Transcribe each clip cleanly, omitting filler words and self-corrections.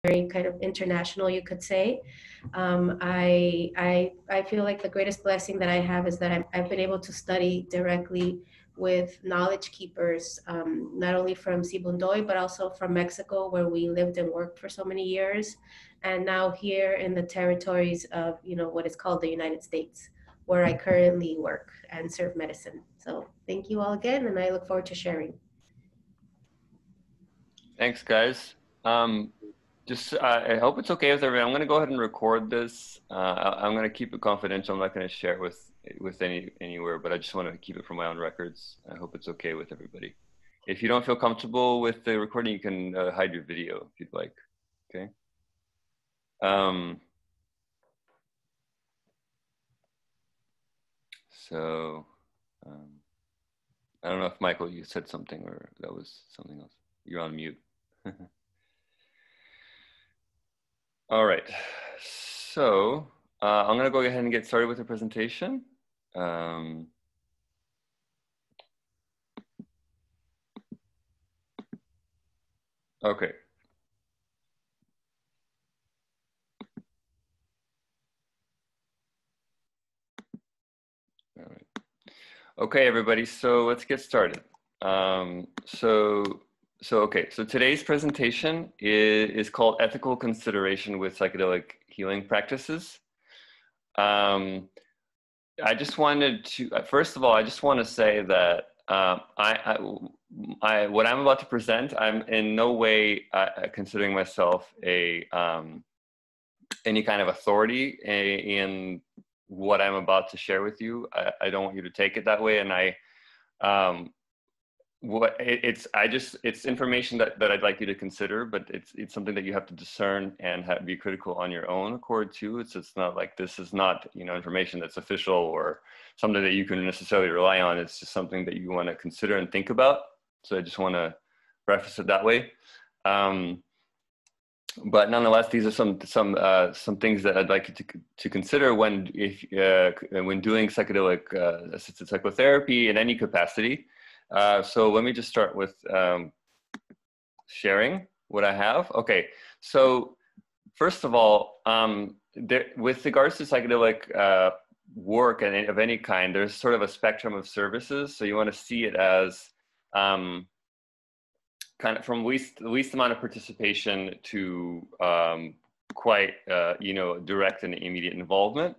very kind of international, you could say. I feel like the greatest blessing that I have is that I've been able to study directly with knowledge keepers, not only from Sibundoy, but also from Mexico, where we lived and worked for so many years. And now here in the territories of, what is called the United States, where I currently work and serve medicine. So thank you all again, and I look forward to sharing. Thanks, guys. I hope it's okay with everyone. I'm going to go ahead and record this. I'm going to keep it confidential. I'm not going to share it with anywhere, but I just want to keep it for my own records. I hope it's okay with everybody. If you don't feel comfortable with the recording, you can hide your video if you'd like. Okay. I don't know if Michael, you said something or that was something else. You're on mute. All right, so I'm gonna go ahead and get started with the presentation. Okay. All right. Okay, everybody, so let's get started. So today's presentation is called Ethical Consideration with Psychedelic Healing Practices. I just wanted to, first of all, I just want to say that what I'm about to present, I'm in no way considering myself any kind of authority in what I'm about to share with you. I don't want you to take it that way, and it's information that I'd like you to consider, but it's something that you have to discern and be critical on your own accord too. It's not like this is not information that's official or something that you can necessarily rely on. It's just something that you want to consider and think about. So I just want to preface it that way. But nonetheless, these are some things that I'd like you to consider when doing psychedelic assisted psychotherapy in any capacity. So let me just start with sharing what I have. Okay, so first of all, with regards to psychedelic work and of any kind, there's sort of a spectrum of services. So you want to see it as kind of from least amount of participation to quite direct and immediate involvement.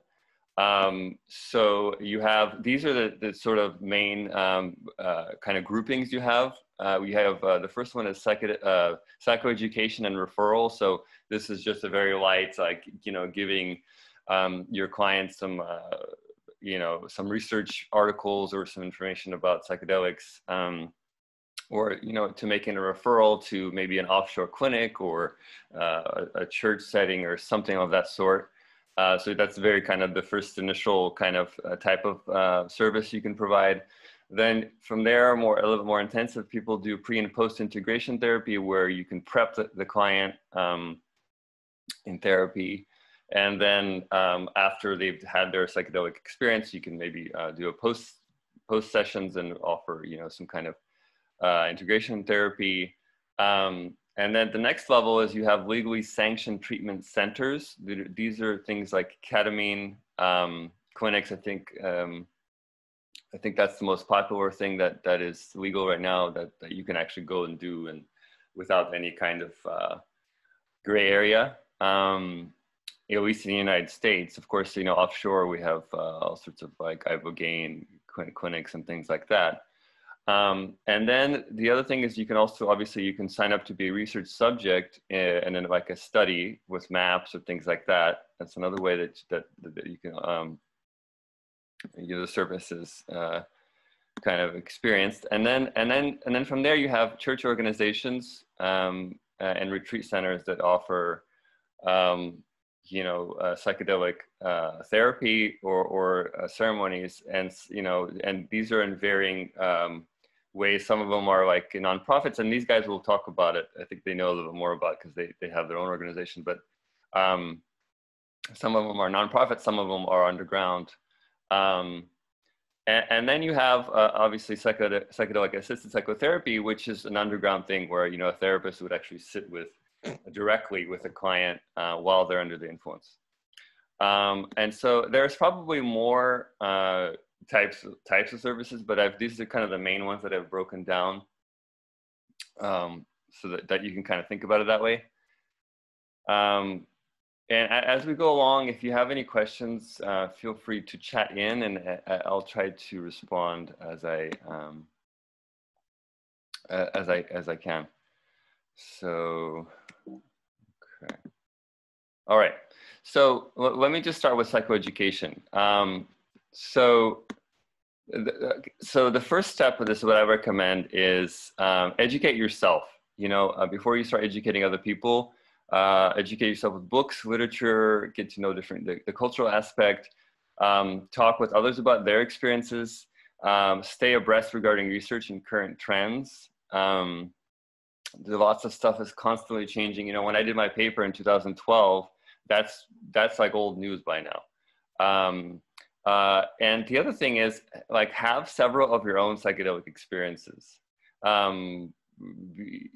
So you have, these are the sort of main kind of groupings you have. We have the first one is Psychoeducation and Referral. So this is just a very light, like, giving your clients some, some research articles or some information about psychedelics, or, to making a referral to maybe an offshore clinic or a church setting or something of that sort. So that's very kind of the first initial kind of type of service you can provide. Then from there, a little bit more intensive, people do pre and post integration therapy, where you can prep the client in therapy. And then after they've had their psychedelic experience, you can maybe do a post sessions and offer, some kind of integration therapy. And then the next level is you have legally sanctioned treatment centers. These are things like ketamine clinics. I think that's the most popular thing that is legal right now, that you can actually go and do, and without any kind of gray area. At least in the United States. Of course, offshore we have all sorts of like ibogaine clinics and things like that. And then the other thing is you can also, obviously, you can sign up to be a research subject and then like a study with maps or things like that. That's another way that you can, the service is kind of experienced. And then from there you have church organizations and retreat centers that offer, psychedelic therapy or ceremonies, and and these are in varying ways. Some of them are like nonprofits, and these guys will talk about it. I think they know a little bit more about it because they have their own organization. But some of them are nonprofits, some of them are underground. And then you have obviously psychedelic assisted psychotherapy, which is an underground thing where a therapist would actually sit with directly with a client while they're under the influence. And so there's probably more types of services, but these are kind of the main ones that I've broken down, so that you can kind of think about it that way. And as we go along, if you have any questions, feel free to chat in, and I'll try to respond as I can. So, okay. All right. So let me just start with psychoeducation. So the first step of this, what I recommend is educate yourself. Before you start educating other people, educate yourself with books, literature, get to know the cultural aspect, talk with others about their experiences, stay abreast regarding research and current trends. There's lots of stuff is constantly changing. When I did my paper in 2012, that's like old news by now. And the other thing is, like, have several of your own psychedelic experiences.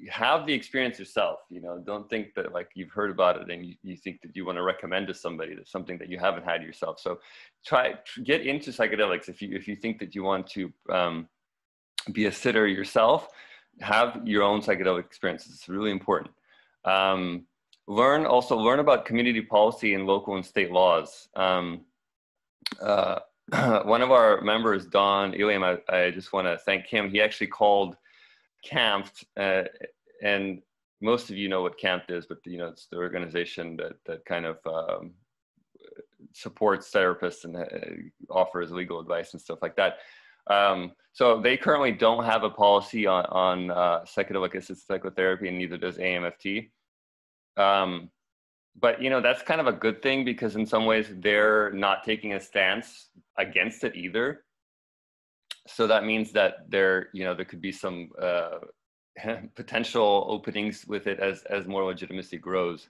Have the experience yourself. Don't think that, like, you've heard about it and you think that you want to recommend to somebody that's something that you haven't had yourself. So get into psychedelics if you think that you want to be a sitter yourself. Have your own psychedelic experiences. It's really important. Learn about community policy and local and state laws. One of our members, Don Iliam, I just want to thank him. He actually called CAMPT, and most of you know what CAMPT is, but it's the organization that kind of supports therapists and offers legal advice and stuff like that. So they currently don't have a policy on psychedelic assisted psychotherapy, and neither does AMFT. But that's kind of a good thing, because in some ways they're not taking a stance against it either. So that means that there could be some potential openings with it as more legitimacy grows.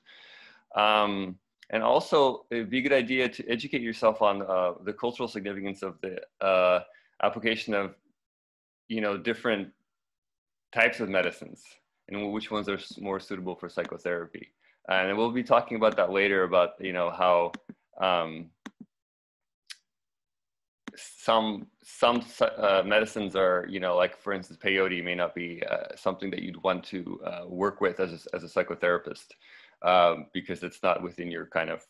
And also, it'd be a good idea to educate yourself on the cultural significance of the application of different types of medicines and which ones are more suitable for psychotherapy. And we'll be talking about that later, about how some medicines are, like, for instance, peyote may not be something that you'd want to work with as a psychotherapist, because it's not within your kind of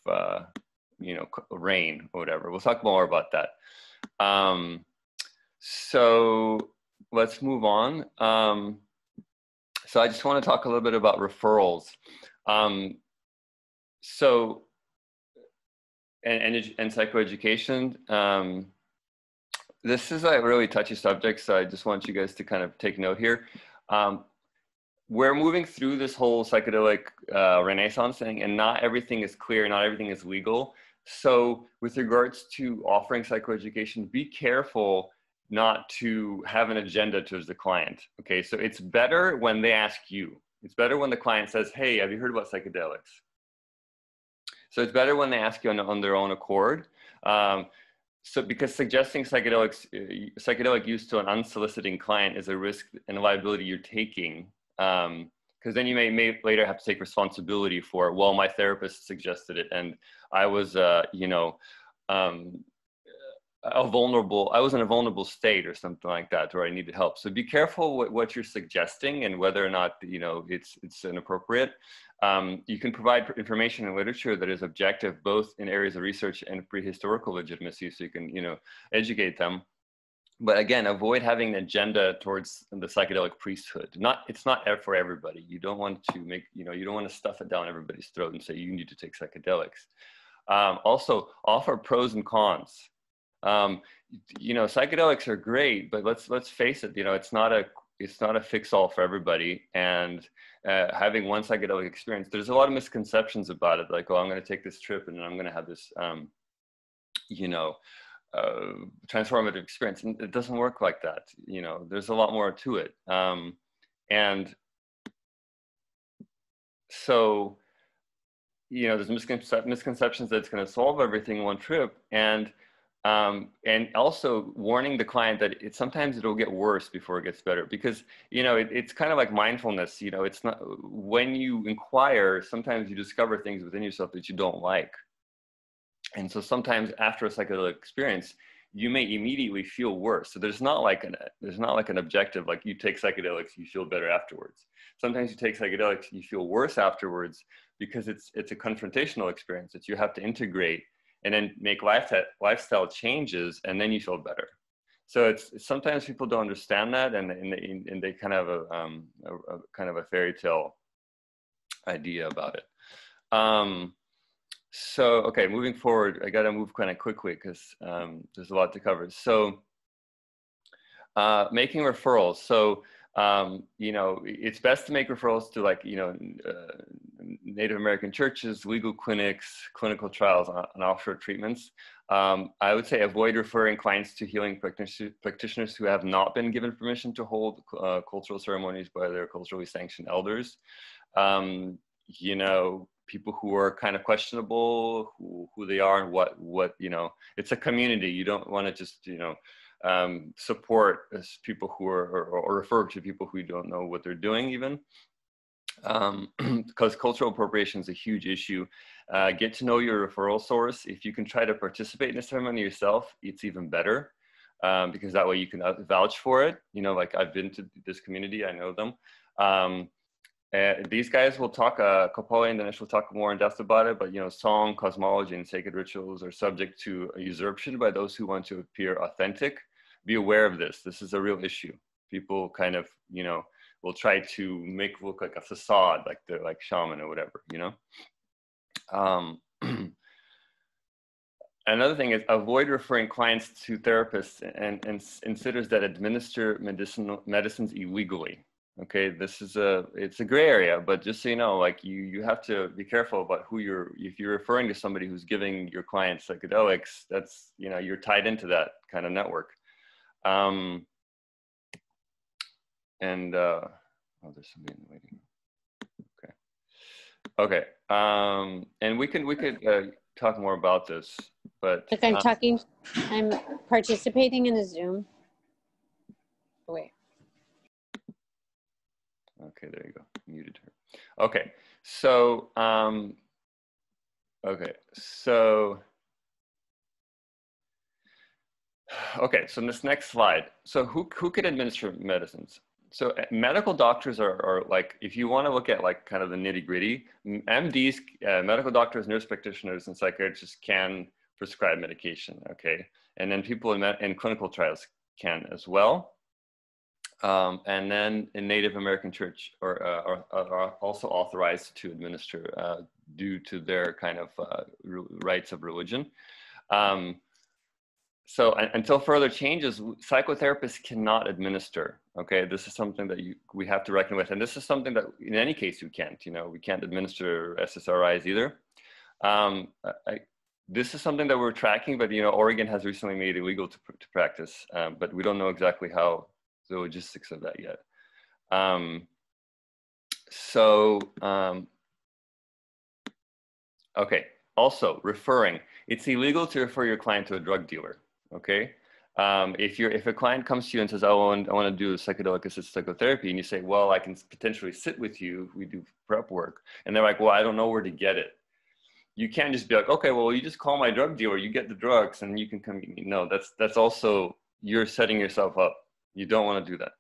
reign or whatever. We'll talk more about that. So let's move on. So I just want to talk a little bit about referrals. So psychoeducation. This is a really touchy subject, so I just want you guys to kind of take note here. We're moving through this whole psychedelic renaissance thing, and not everything is clear, not everything is legal. So with regards to offering psychoeducation, be careful not to have an agenda towards the client. Okay, so it's better when they ask you. It's better when the client says, "Hey, have you heard about psychedelics?" So it's better when they ask you on their own accord. So because suggesting psychedelic use to an unsoliciting client is a risk and a liability you're taking, because then you may later have to take responsibility for, well, my therapist suggested it, and I was, I was in a vulnerable state or something like that, where I needed help. So be careful what you're suggesting and whether or not it's inappropriate. You can provide information and literature that is objective, both in areas of research and prehistorical legitimacy, so you can educate them. But again, avoid having an agenda towards the psychedelic priesthood. It's not for everybody. You don't want to you don't want to stuff it down everybody's throat and say you need to take psychedelics. Also, offer pros and cons. Psychedelics are great, but let's face it, it's not a fix-all for everybody. And having one psychedelic experience, there's a lot of misconceptions about it, like, oh, I'm going to take this trip and I'm going to have this transformative experience, and it doesn't work like that. There's a lot more to it. And so there's misconceptions that it's going to solve everything in one trip. And And also warning the client that sometimes it'll get worse before it gets better, because, you know, it's kind of like mindfulness. You know, it's not, when you inquire, sometimes you discover things within yourself that you don't like. And so sometimes after a psychedelic experience, you may immediately feel worse. So there's not like an objective, like you take psychedelics, you feel better afterwards. Sometimes you take psychedelics, you feel worse afterwards, because it's a confrontational experience that you have to integrate and then make lifestyle changes, and then you feel better. So it's sometimes people don't understand that, and they kind of have a kind of a fairy tale idea about it. So, okay, moving forward, I got to move kind of quickly because there's a lot to cover. So, making referrals. So, you know, it's best to make referrals to, like, you know, Native American churches, legal clinics, clinical trials, and offshore treatments. I would say avoid referring clients to healing practitioners who have not been given permission to hold cultural ceremonies by their culturally sanctioned elders. You know, people who are kind of questionable, who they are, and what, you know, it's a community. You don't want to just, you know, support as people who are, or refer to people who don't know what they're doing even. Because cultural appropriation is a huge issue. Get to know your referral source. If you can try to participate in a ceremony yourself, it's even better, because that way you can vouch for it. You know, like, I've been to this community, I know them. These guys will talk, Kopole and Dinesh will talk more in depth about it, but, you know, song, cosmology, and sacred rituals are subject to usurpation by those who want to appear authentic. Be aware of this. This is a real issue. People kind of, you know, will try to make it look like a facade, like they're like shaman or whatever, you know? Another thing is avoid referring clients to therapists and considers that administer medicines illegally. Okay, it's a gray area, but just so you know, like, you have to be careful about if you're referring to somebody who's giving your clients psychedelics, that's, you know, you're tied into that kind of network. And oh, there's somebody in the waiting room. Okay. And we could talk more about this, but look, I'm participating in a Zoom. Wait. Okay, there you go. Muted her. Okay, so so this next slide. So who could administer medicines? So medical doctors are like, if you want to look at, like, kind of the nitty gritty, MDs, medical doctors, nurse practitioners, and psychiatrists can prescribe medication. Okay, and then people in clinical trials can as well. And then in Native American church are also authorized to administer due to their kind of rights of religion. So until further changes, psychotherapists cannot administer. Okay, this is something that we have to reckon with, and this is something that in any case we can't. You know, we can't administer SSRIs either. This is something that we're tracking, but, you know, Oregon has recently made it illegal to practice, but we don't know exactly how the logistics of that yet. Okay, also referring. It's illegal to refer your client to a drug dealer, okay? If a client comes to you and says, oh, I want to do psychedelic assisted psychotherapy, and you say, well, I can potentially sit with you, we do prep work, and they're like, well, I don't know where to get it. You can't just be like, okay, well, you just call my drug dealer, you get the drugs, and you can come meet me. No, that's also, you're setting yourself up. You don't want to do that.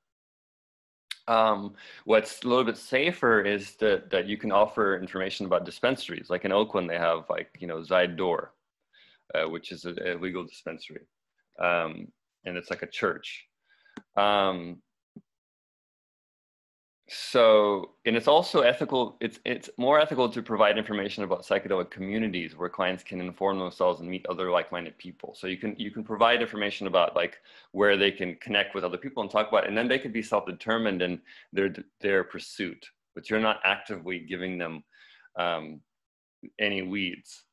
What's a little bit safer is that you can offer information about dispensaries. Like in Oakland, they have, like, you know, Zide Door, which is a legal dispensary. And it's like a church. And it's also ethical. It's more ethical to provide information about psychedelic communities where clients can inform themselves and meet other like-minded people. So you can provide information about, like, where they can connect with other people and talk about it, and then they could be self-determined in their pursuit, but you're not actively giving them any leads.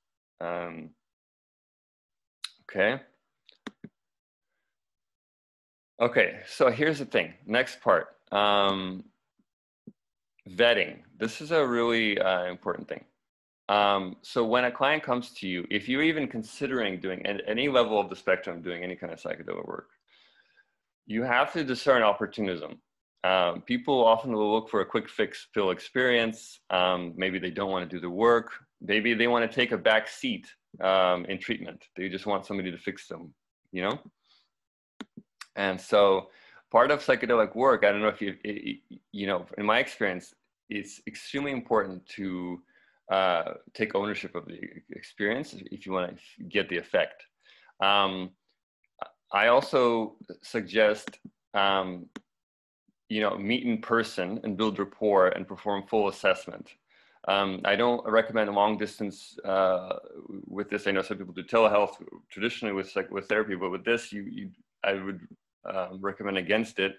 Okay. Okay, so here's the thing. Next part. Vetting. This is a really important thing. So when a client comes to you, if you're even considering doing at any level of the spectrum, doing any kind of psychedelic work, you have to discern opportunism. People often will look for a quick fix pill experience. Maybe they don't want to do the work. Maybe they want to take a back seat in treatment. They just want somebody to fix them, you know? And so part of psychedelic work, I don't know if you know, in my experience, it's extremely important to take ownership of the experience if you want to get the effect. I also suggest, you know, meet in person and build rapport and perform full assessment. I don't recommend long distance with this. I know some people do telehealth traditionally with therapy, but with this, I would recommend against it.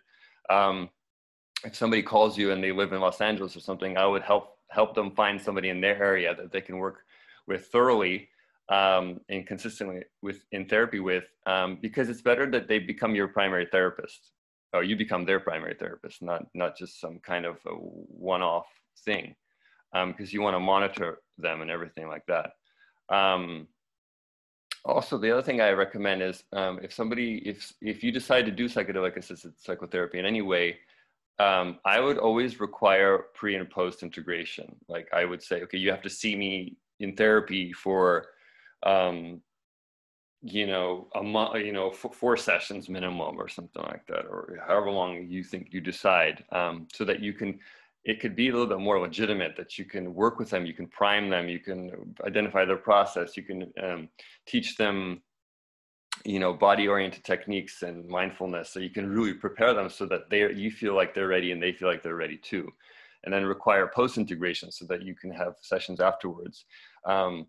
If somebody calls you and they live in Los Angeles or something, I would help them find somebody in their area that they can work with thoroughly and consistently in therapy with, because it's better that they become your primary therapist, or you become their primary therapist, not just some kind of a one-off thing, because you want to monitor them and everything like that. Also, the other thing I recommend is if you decide to do psychedelic assisted psychotherapy in any way, I would always require pre and post integration. Like I would say, okay, you have to see me in therapy for, you know, a month, you know, 4 sessions minimum or something like that, or however long you think you decide, so that you can, it could be a little bit more legitimate, that you can work with them, you can prime them, you can identify their process, you can teach them, you know, body-oriented techniques and mindfulness, so you can really prepare them so that you feel like they're ready and they feel like they're ready too. And then require post-integration so that you can have sessions afterwards. I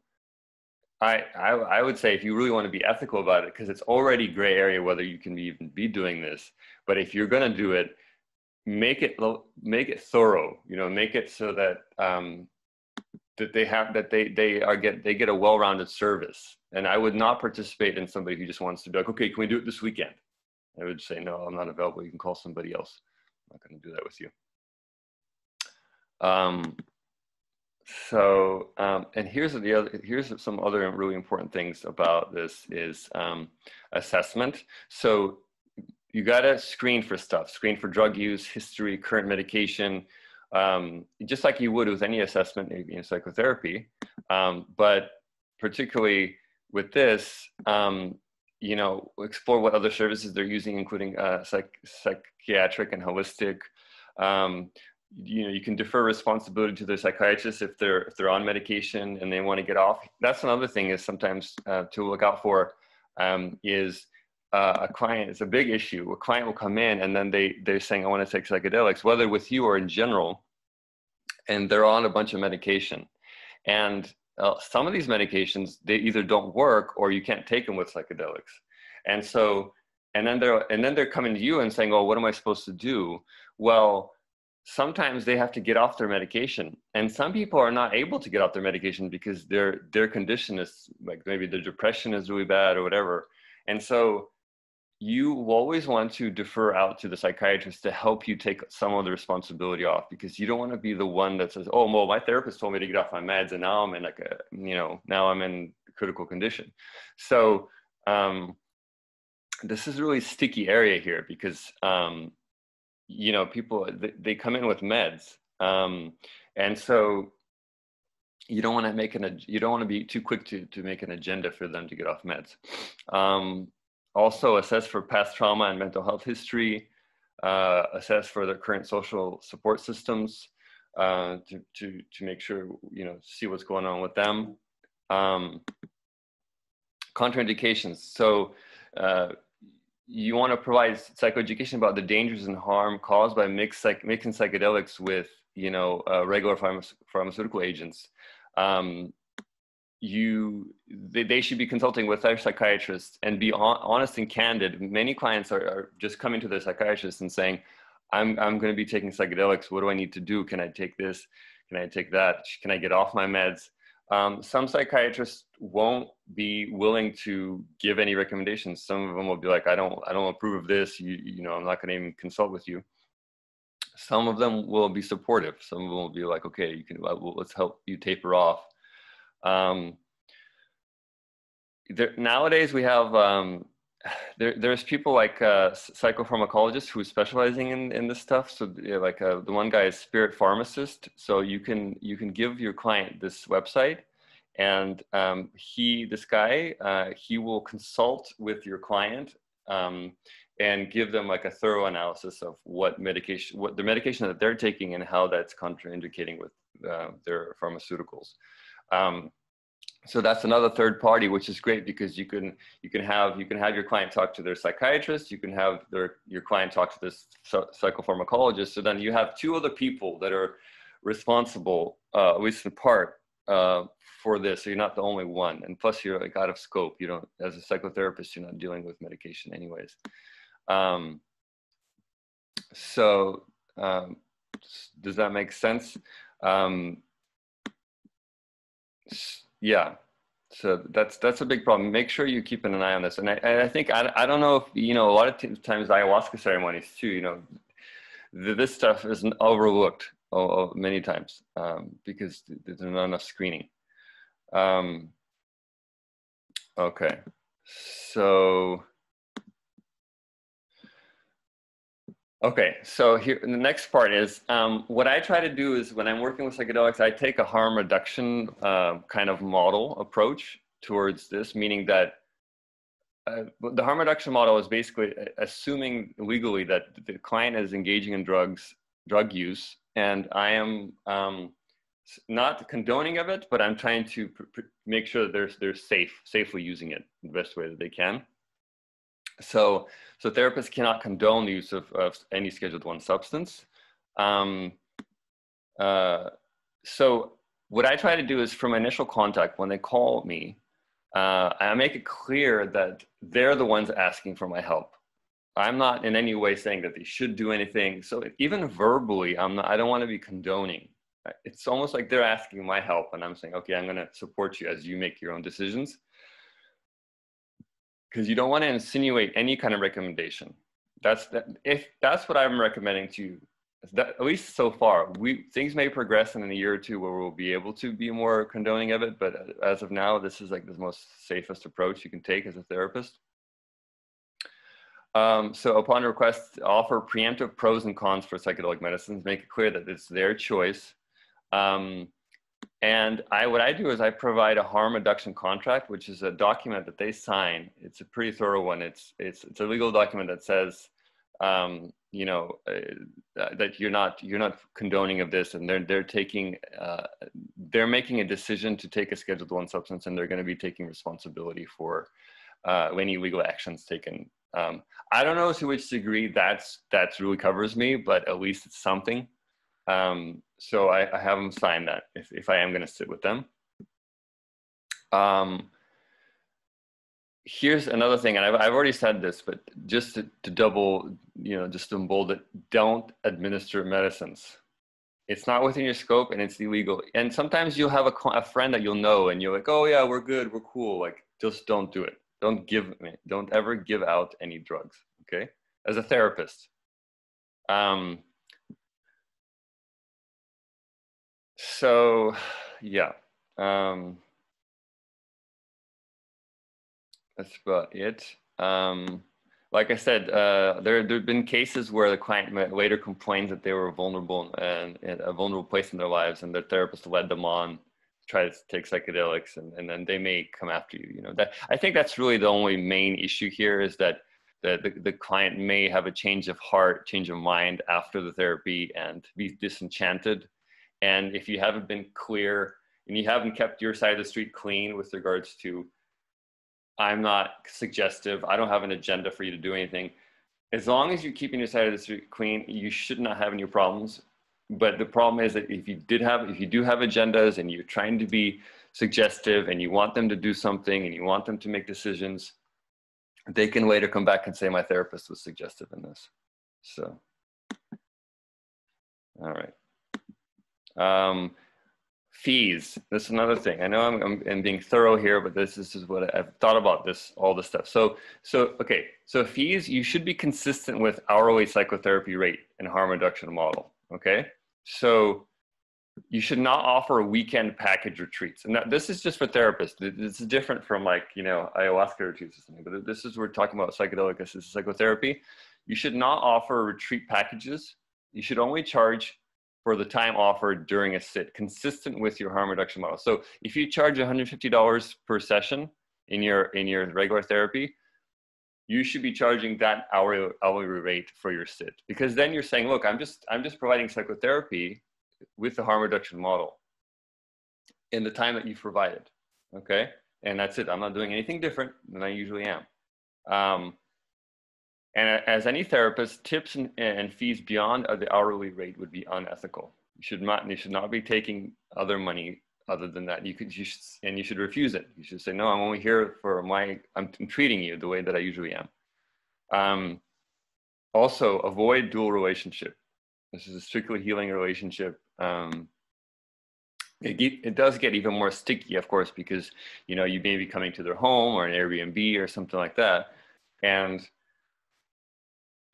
would say if you really want to be ethical about it, because it's already gray area whether you can even be doing this, but if you're going to do it, make it thorough, you know, make it so that they get a well-rounded service. And I would not participate in somebody who just wants to be like, okay, can we do it this weekend? I would say, no, I'm not available. You can call somebody else. I'm not going to do that with you. And here's some other really important things about this is assessment. So you got to screen for stuff, screen for drug use, history, current medication, just like you would with any assessment in psychotherapy. But particularly with this, you know, explore what other services they're using, including psychiatric and holistic. You know, you can defer responsibility to their psychiatrist if they're on medication and they want to get off. That's another thing is sometimes to look out for is a client. It's a big issue. A client will come in and then they're saying, I want to take psychedelics, whether with you or in general, and they're on a bunch of medication. And some of these medications, they either don't work or you can't take them with psychedelics. And so, and then they're coming to you and saying, oh, what am I supposed to do? Well, sometimes they have to get off their medication, and some people are not able to get off their medication because their condition is like, maybe their depression is really bad or whatever. And so you always want to defer out to the psychiatrist to help you take some of the responsibility off, because you don't want to be the one that says, oh, well, my therapist told me to get off my meds and now I'm in like now I'm in critical condition. So this is really sticky area here because you know, people, they come in with meds. And so you don't want to be too quick to make an agenda for them to get off meds. Also assess for past trauma and mental health history, assess for their current social support systems, to make sure, you know, see what's going on with them. Contraindications. So, you want to provide psychoeducation about the dangers and harm caused by mixing psychedelics with, you know, regular pharmaceutical agents. They should be consulting with their psychiatrist and be honest and candid. Many clients are just coming to their psychiatrist and saying, I'm going to be taking psychedelics. What do I need to do? Can I take this? Can I take that? Can I get off my meds? Some psychiatrists won't be willing to give any recommendations. Some of them will be like, I don't approve of this. You know, I'm not going to even consult with you. Some of them will be supportive. Some of them will be like, okay, let's help you taper off. Nowadays we have there's people like psychopharmacologists who are specializing in this stuff. So like the one guy is Spirit Pharmacist. So you can give your client this website, and this guy he will consult with your client and give them like a thorough analysis of what the medication that they're taking and how that's contraindicating with their pharmaceuticals. So that's another third party, which is great because you can have your client talk to their psychiatrist, you can have your client talk to this psychopharmacologist. So then you have two other people that are responsible, at least in part, for this. So you're not the only one, and plus you're like out of scope. You don't, as a psychotherapist, you're not dealing with medication anyways. Does that make sense? Yeah, so that's a big problem. Make sure you keep an eye on this. And I think, I don't know if, a lot of times ayahuasca ceremonies too, this stuff is overlooked many times because there's not enough screening. Okay, so here, the next part is, what I try to do is when I'm working with psychedelics, I take a harm reduction kind of model approach towards this, meaning that the harm reduction model is basically assuming legally that the client is engaging in drug use, and I am not condoning of it, but I'm trying to make sure that they're safely using it the best way that they can. So therapists cannot condone the use of any Scheduled I substance. So what I try to do is, from initial contact, when they call me, I make it clear that they're the ones asking for my help. I'm not in any way saying that they should do anything. So even verbally, I don't want to be condoning. It's almost like they're asking my help, and I'm saying, okay, I'm going to support you as you make your own decisions. Because you don't want to insinuate any kind of recommendation. If that's what I'm recommending to you, at least so far. Things may progress in a year or two where we'll be able to be more condoning of it, but as of now, this is like the most safest approach you can take as a therapist. So upon request, offer preemptive pros and cons for psychedelic medicines, make it clear that it's their choice. And what I do is I provide a harm reduction contract, which is a document that they sign. It's a pretty thorough one. It's a legal document that says, that you're not condoning of this, and they're making a decision to take a Scheduled I substance, and they're going to be taking responsibility for any legal actions taken. I don't know to which degree that really covers me, but at least it's something. So I have them sign that if I am going to sit with them. Here's another thing, and I've already said this, but just to double, just to embold it, don't administer medicines. It's not within your scope, and it's illegal. And sometimes you'll have a friend that you'll know, and you're like, oh yeah, we're good, we're cool. Like, just don't do it. Don't ever give out any drugs, okay? As a therapist. So, yeah, that's about it. Like I said, there have been cases where the client later complains that they were vulnerable and in a vulnerable place in their lives, and their therapist led them on to try to take psychedelics, and then they may come after you. I think that's really the only main issue here, is that the client may have a change of heart, change of mind after the therapy, and be disenchanted. And if you haven't been clear and you haven't kept your side of the street clean with regards to, I'm not suggestive, I don't have an agenda for you to do anything. As long as you're keeping your side of the street clean, you should not have any problems. But the problem is that if you do have agendas, and you're trying to be suggestive, and you want them to do something, and you want them to make decisions, they can later come back and say, my therapist was suggestive in this. So, all right. Fees. This is another thing. I know I'm being thorough here, but this is what I've thought about all this stuff. So fees, you should be consistent with hourly psychotherapy rate and harm reduction model. Okay. So you should not offer weekend package retreats. And this is just for therapists. This is different from like, you know, ayahuasca retreats or something, but this is, we're talking about psychedelic assisted psychotherapy. You should not offer retreat packages. You should only charge for the time offered during a sit, consistent with your harm reduction model. So if you charge $150 per session in your regular therapy, you should be charging that hourly rate for your sit, because then you're saying, look, I'm just providing psychotherapy with the harm reduction model in the time that you've provided, okay? And that's it. I'm not doing anything different than I usually am. And as any therapist, tips and fees beyond the hourly rate would be unethical. You should not be taking other money other than that. You should refuse it. You should say, no, I'm only here for I'm treating you the way that I usually am. Also, avoid dual relationship. This is a strictly healing relationship. It does get even more sticky, of course, because, you know, you may be coming to their home or an Airbnb or something like that. And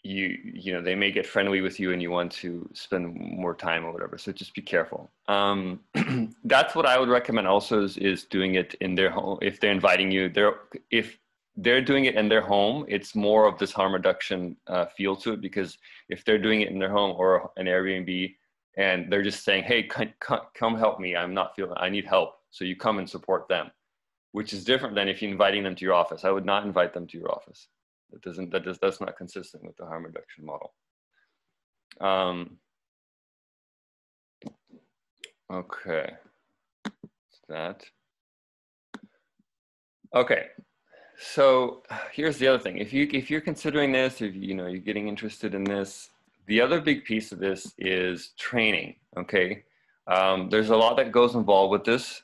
you know, they may get friendly with you and you want to spend more time or whatever. So just be careful. That's what I would recommend also is doing it in their home. If they're inviting you, if they're doing it in their home, it's more of this harm reduction feel to it, because if they're doing it in their home or an Airbnb and they're just saying, hey, come help me, I need help. So you come and support them, which is different than if you're inviting them to your office. I would not invite them to your office. That's not consistent with the harm reduction model. Okay, that. Okay, so here's the other thing. If you're considering this, if you know you're getting interested in this, the other big piece of this is training. Okay, there's a lot that goes involved with this.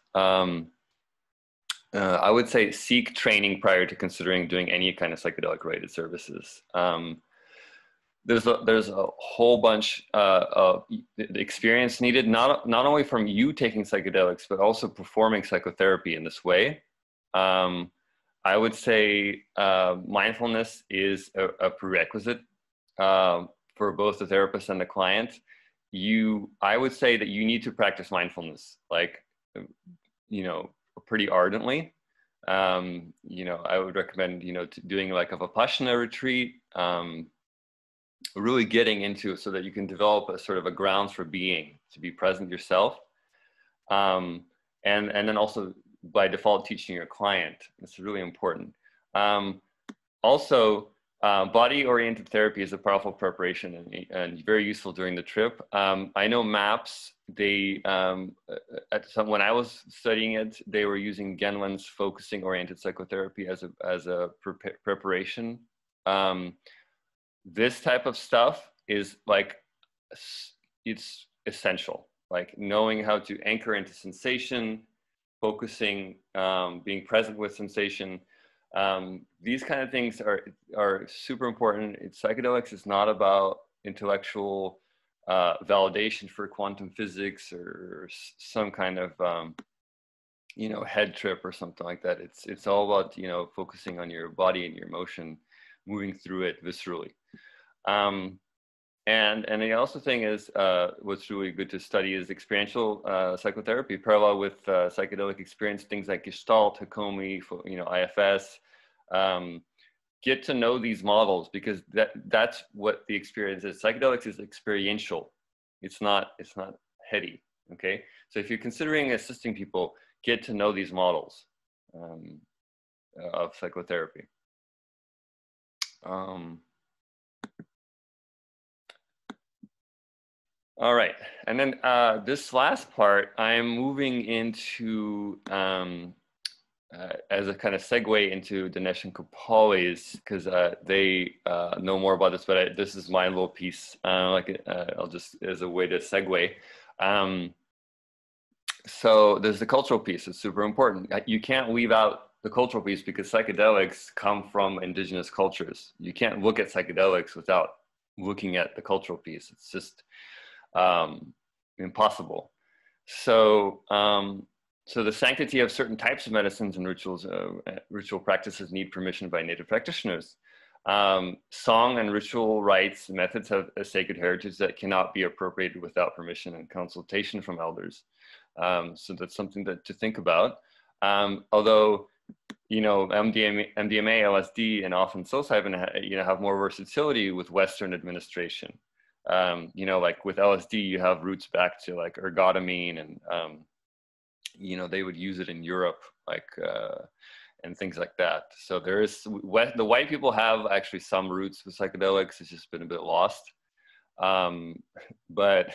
I would say seek training prior to considering doing any kind of psychedelic related services. There's a whole bunch of experience needed, not only from you taking psychedelics, but also performing psychotherapy in this way. I would say mindfulness is a prerequisite for both the therapist and the client. I would say that you need to practice mindfulness, like, you know, pretty ardently. You know, I would recommend, you know, doing like a Vipassana retreat, really getting into it so that you can develop a sort of a grounds for being, to be present yourself. And then also by default teaching your client. It's really important. Also, body-oriented therapy is a powerful preparation and very useful during the trip. I know MAPS, when I was studying it, they were using Genlin's focusing-oriented psychotherapy as a preparation. This type of stuff is like, it's essential. Like knowing how to anchor into sensation, focusing, being present with sensation. These kind of things are super important. Psychedelics is not about intellectual validation for quantum physics or some kind of you know, head trip or something like that. It's all about, you know, focusing on your body and your emotion, moving through it viscerally. And the also thing is, what's really good to study is experiential psychotherapy, parallel with psychedelic experience, things like Gestalt, Hakomi, you know, IFS. Get to know these models, because that's what the experience is. Psychedelics is experiential. It's not heady. Okay, so if you're considering assisting people, get to know these models of psychotherapy. All right, and then this last part, I'm moving into as a kind of segue into Dinesh and Kopali's, because they know more about this, but this is my little piece. I'll just, as a way to segue. So there's the cultural piece. It's super important. You can't leave out the cultural piece, because psychedelics come from indigenous cultures. You can't look at psychedelics without looking at the cultural piece. It's just impossible. So, so the sanctity of certain types of medicines and ritual practices need permission by native practitioners. Song and ritual rites methods have a sacred heritage that cannot be appropriated without permission and consultation from elders. So that's something to think about. Although, MDMA, LSD, and often psilocybin, have more versatility with Western administration. Like with LSD, you have roots back to like ergotamine, and they would use it in Europe, like and things like that. So the white people have actually some roots with psychedelics. It's just been a bit lost. But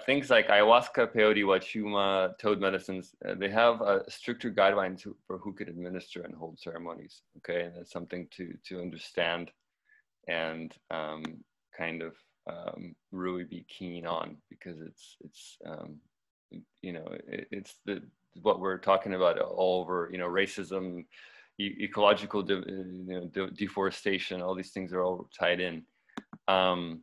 things like ayahuasca, peyote, wachuma, toad medicines, they have a stricter guidelines for who could administer and hold ceremonies. Okay, and that's something to understand and really be keen on, because it's what we're talking about all over, racism, ecological deforestation, all these things are all tied in. That's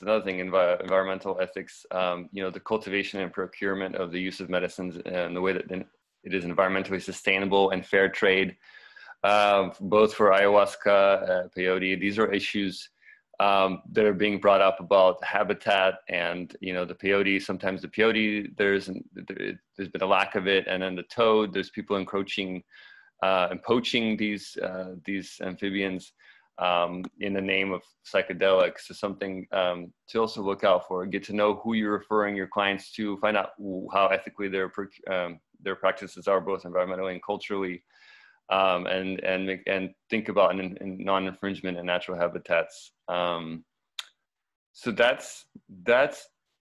another thing, environmental ethics, the cultivation and procurement of the use of medicines and the way that it is environmentally sustainable and fair trade, both for ayahuasca, peyote. These are issues that are being brought up about habitat and, the peyote. Sometimes the peyote, there's been a lack of it. And then the toad, there's people encroaching and poaching these amphibians in the name of psychedelics. So something to also look out for. Get to know who you're referring your clients to, find out how ethically their practices are, both environmentally and culturally, and think about non-infringement in natural habitats. So that's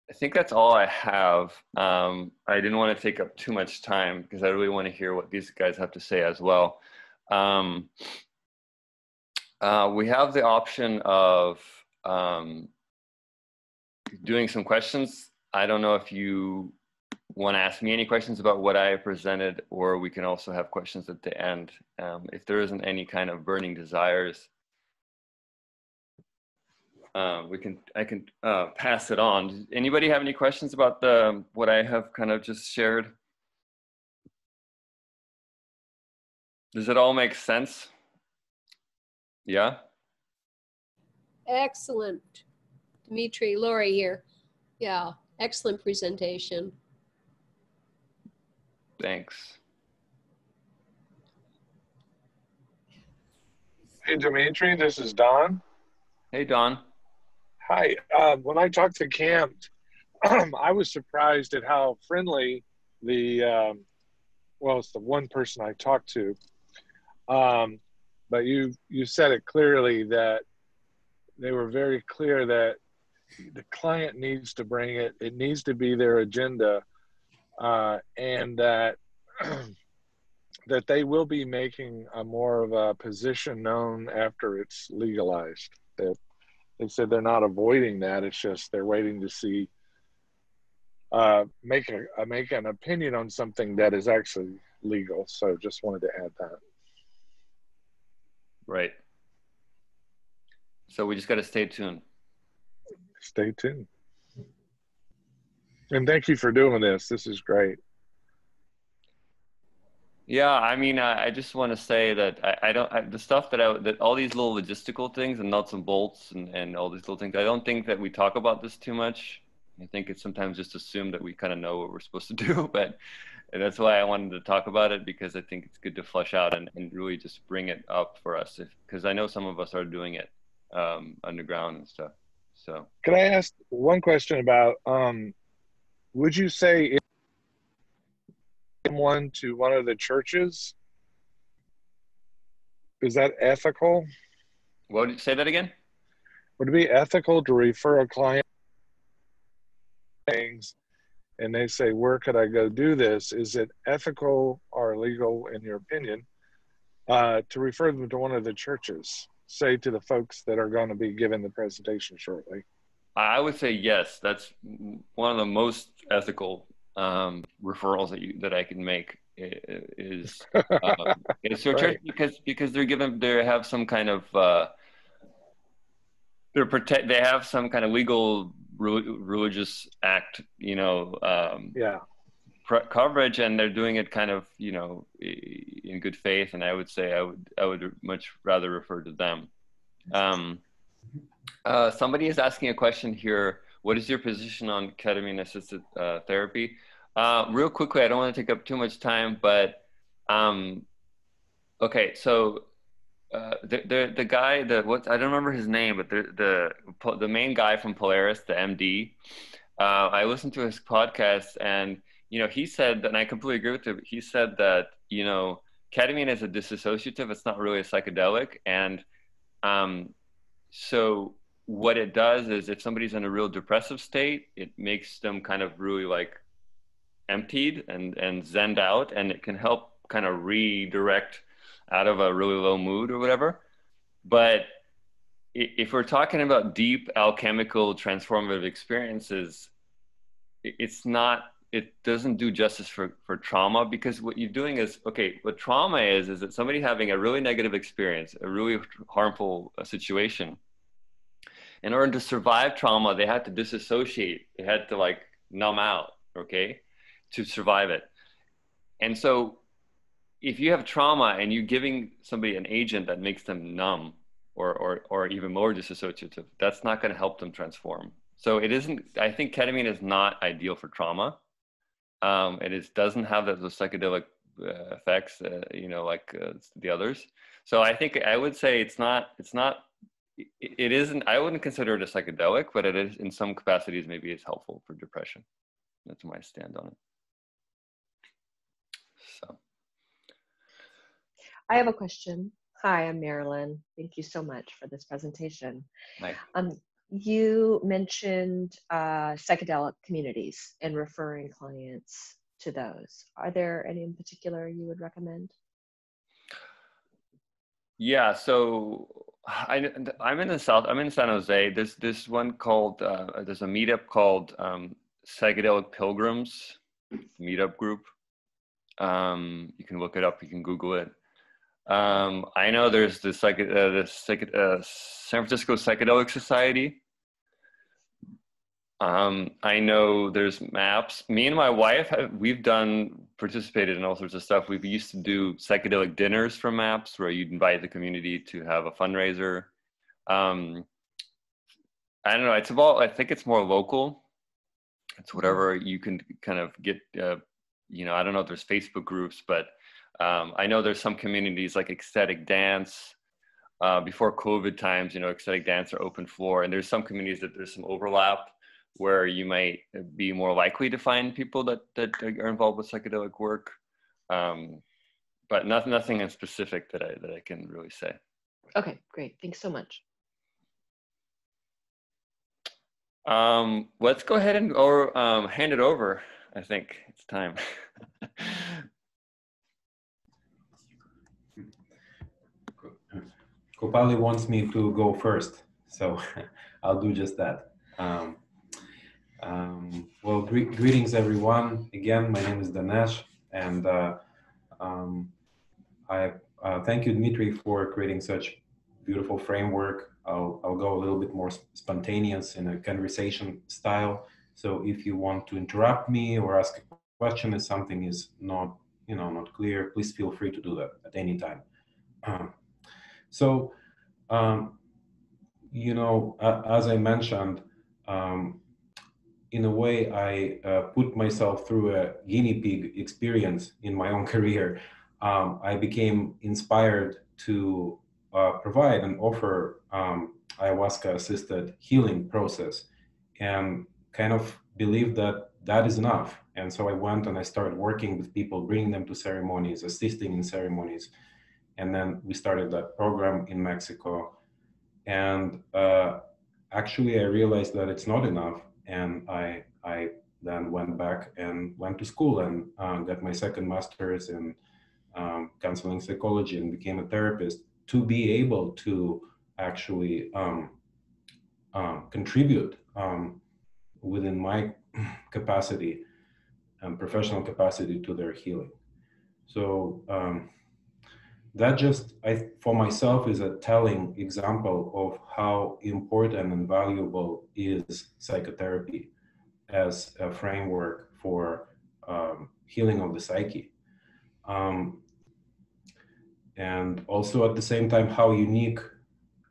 I think that's all I have. I didn't want to take up too much time because I really want to hear what these guys have to say as well. We have the option of doing some questions. I don't know if you want to ask me any questions about what I presented, or we can also have questions at the end. If there isn't any kind of burning desires, I can pass it on. Does anybody have any questions about what I have kind of just shared? Does it all make sense? Yeah. Excellent. Dimitri, Lori here. Yeah, excellent presentation. Thanks. Hey, Dimitri, this is Don. Hey, Don. Hi. When I talked to Camp, I was surprised at how friendly it's the one person I talked to. But you said it clearly that they were very clear that the client needs to bring it. It needs to be their agenda, and that that they will be making a more of a position known after it's legalized. That they said they're not avoiding that. It's just they're waiting to see make an opinion on something that is actually legal. So just wanted to add that. Right. So we just got to stay tuned. Stay tuned. And thank you for doing this. This is great. Yeah, I mean, I just want to say that the stuff that all these little logistical things and nuts and bolts and all these little things, I don't think that we talk about this too much. I think it's sometimes just assumed that we kind of know what we're supposed to do, but that's why I wanted to talk about it, because I think it's good to flesh out and really just bring it up for us, because I know some of us are doing it underground and stuff. So could I ask one question about, would you say if someone to one of the churches, is that ethical? What, say that again? Would it be ethical to refer a client things and they say, where could I go do this? Is it ethical or illegal, in your opinion, to refer them to one of the churches, say to the folks that are going to be giving the presentation shortly? I would say yes. That's one of the most ethical referrals that I can make is to a church, because they have some kind of they have some kind of legal religious act, yeah, coverage, and they're doing it kind of, you know, in good faith, and I would say I would much rather refer to them. Somebody is asking a question here. What is your position on ketamine assisted therapy? Real quickly, I don't want to take up too much time, but okay, so the guy, I don't remember his name, but the main guy from Polaris, the MD, I listened to his podcast, and you know, he said, and I completely agree with him. He said that, you know, ketamine is a dissociative; it's not really a psychedelic, and so what it does is, if somebody's in a real depressive state, it makes them kind of really like emptied and zenned out, and it can help kind of redirect out of a really low mood or whatever. But if we're talking about deep alchemical transformative experiences, it doesn't do justice for trauma, because what you're doing is, okay, what trauma is that somebody having a really negative experience, a really harmful situation. In order to survive trauma, they had to disassociate. They had to like numb out, okay, to survive it. And so if you have trauma and you're giving somebody an agent that makes them numb or even more dissociative, that's not going to help them transform. So it isn't, I think ketamine is not ideal for trauma. It doesn't have those psychedelic effects, you know, like the others. So I think I would say it isn't, I wouldn't consider it a psychedelic, but it is in some capacities, maybe it's helpful for depression. That's my stand on it. So. I have a question. Hi, I'm Marilyn. Thank you so much for this presentation. Hi. You mentioned psychedelic communities and referring clients to those. Are there any in particular you would recommend? Yeah, so I'm in the South. I'm in San Jose. There's this one called, there's a meetup called Psychedelic Pilgrims meetup group. You can look it up. You can Google it. I know there's the San Francisco Psychedelic Society. I know there's MAPS. Me and my wife, we've participated in all sorts of stuff. We've used to do psychedelic dinners for MAPS, where you'd invite the community to have a fundraiser. I don't know, it's about, I think it's more local. It's whatever you can kind of get, you know, I don't know if there's Facebook groups, but I know there's some communities like ecstatic dance. Before COVID times, you know, ecstatic dance are open floor, and there's some communities that there's some overlap where you might be more likely to find people that are involved with psychedelic work, but nothing in specific that I can really say. Okay, great. Thanks so much. Let's go ahead and hand it over. I think it's time. Kopali wants me to go first, so I'll do just that. Well, greetings everyone. Again, my name is Dinesh, and I thank you, Dmitry, for creating such beautiful framework. I'll go a little bit more spontaneous in a conversation style. So if you want to interrupt me or ask a question if something is not, you know, not clear, please feel free to do that at any time. You know, as I mentioned, in a way, I put myself through a guinea pig experience in my own career. I became inspired to provide and offer ayahuasca-assisted healing process, and kind of believed that that is enough. And so I went and I started working with people, bringing them to ceremonies, assisting in ceremonies. And then we started that program in Mexico. And actually, I realized that it's not enough. And I then went back and went to school and got my second master's in counseling psychology and became a therapist to be able to actually contribute within my capacity and professional capacity to their healing. So that just, for myself, is a telling example of how important and valuable is psychotherapy as a framework for healing of the psyche. And also at the same time, how unique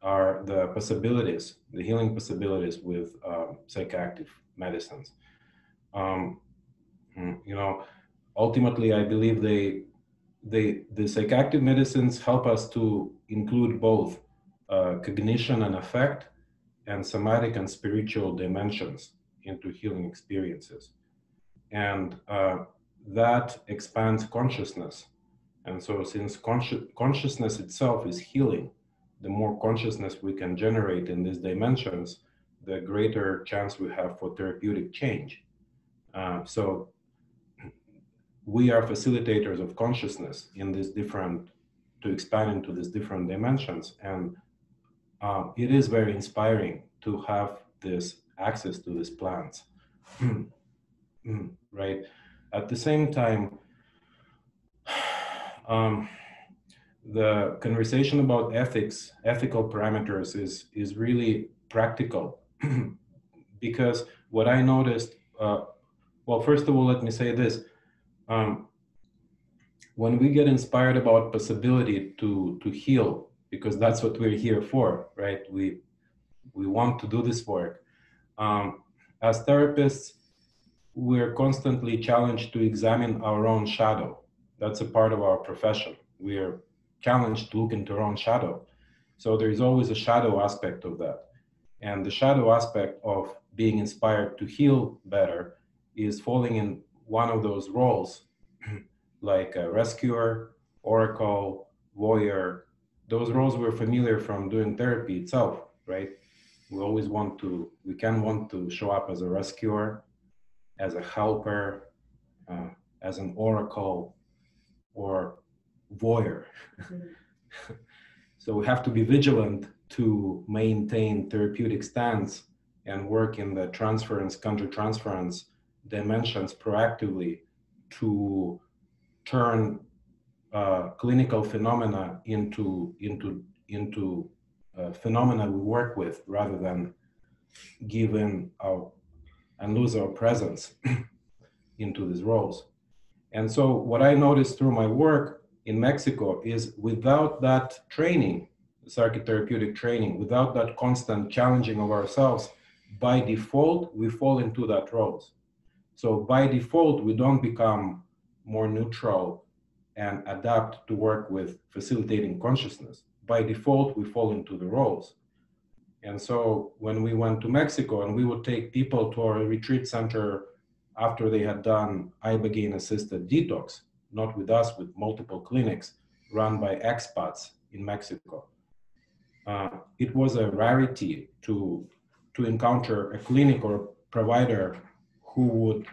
are the possibilities, the healing possibilities with psychoactive medicines. Ultimately, I believe the psychoactive medicines help us to include both cognition and affect, and somatic and spiritual dimensions into healing experiences. And that expands consciousness. And so since consciousness itself is healing, the more consciousness we can generate in these dimensions, the greater chance we have for therapeutic change. So we are facilitators of consciousness in these different, to expand into these different dimensions. And it is very inspiring to have this access to these plants, right? At the same time, the conversation about ethics, ethical parameters is really practical because what I noticed, well, first of all, let me say this. When we get inspired about possibility to heal, because that's what we're here for, right? We want to do this work. As therapists, we're constantly challenged to examine our own shadow. That's a part of our profession. We're challenged to look into our own shadow. So there is always a shadow aspect of that. And the shadow aspect of being inspired to heal better is falling in one of those roles, like a rescuer, oracle, voyeur. Those roles were familiar from doing therapy itself, right? We always want to, we can want to show up as a rescuer, as a helper, as an oracle, or voyeur. So we have to be vigilant to maintain therapeutic stance and work in the transference, countertransference dimensions proactively to turn clinical phenomena into phenomena we work with, rather than give in our and lose our presence into these roles. And so what I noticed through my work in Mexico is, without that training, psychotherapeutic training, without that constant challenging of ourselves, by default, we fall into that roles. So by default, we don't become more neutral and adapt to work with facilitating consciousness. By default, we fall into the roles. And so when we went to Mexico and we would take people to our retreat center after they had done ibogaine assisted detox, not with us, with multiple clinics run by expats in Mexico. It was a rarity to encounter a clinic or provider who would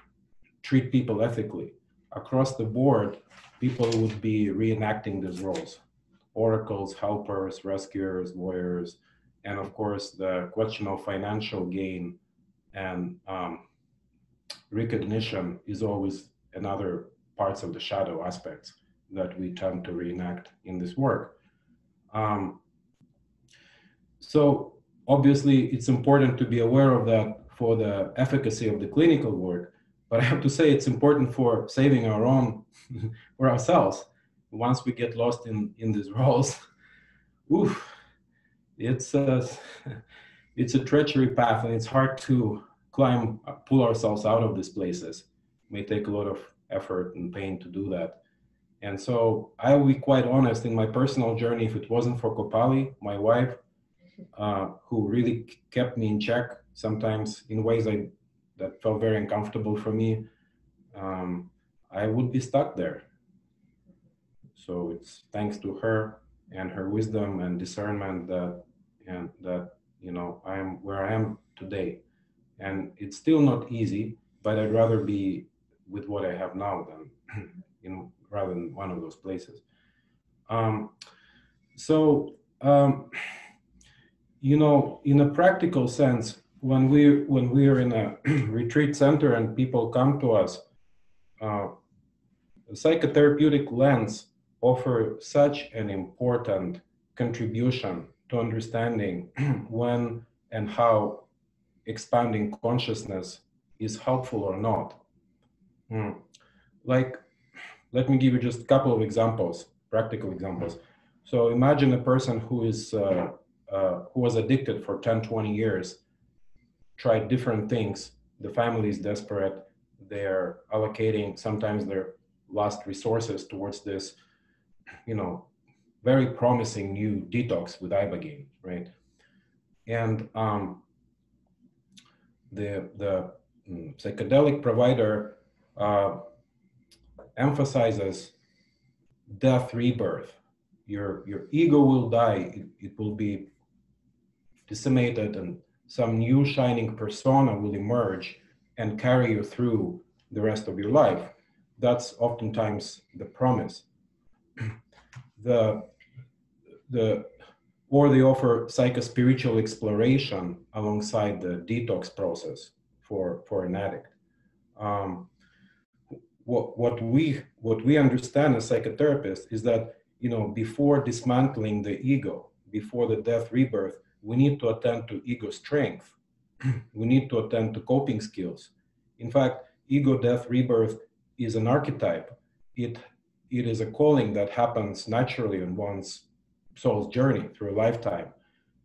treat people ethically. Across the board, people would be reenacting these roles: oracles, helpers, rescuers, voyeurs, and of course the question of financial gain and recognition is always another parts of the shadow aspects that we tend to reenact in this work. So obviously it's important to be aware of that for the efficacy of the clinical work, but I have to say it's important for saving our own, for ourselves. Once we get lost in these roles, oof, it's a treachery path, and it's hard to climb, pull ourselves out of these places. It may take a lot of effort and pain to do that. And so I will be quite honest, in my personal journey, if it wasn't for Kopali, my wife, who really kept me in check, sometimes in ways that felt very uncomfortable for me, I would be stuck there. So it's thanks to her and her wisdom and discernment that you know, I am where I am today. And it's still not easy, but I'd rather be with what I have now than rather than one of those places. You know, in a practical sense, when we are in a retreat center and people come to us, the psychotherapeutic lens offers such an important contribution to understanding when and how expanding consciousness is helpful or not. Like, let me give you just a couple of examples, practical examples. So imagine a person who was addicted for 10, 20 years, tried different things. The family is desperate. They're allocating sometimes their last resources towards this, very promising new detox with ibogaine, right? And the psychedelic provider emphasizes death, rebirth. Your ego will die. It will be decimated, and some new shining persona will emerge and carry you through the rest of your life. That's oftentimes the promise. Or they offer psychospiritual exploration alongside the detox process for an addict. What we understand as psychotherapists is that, before dismantling the ego, before the death rebirth, we need to attend to ego strength. We need to attend to coping skills. In fact, ego death rebirth is an archetype. It is a calling that happens naturally in one's soul's journey through a lifetime.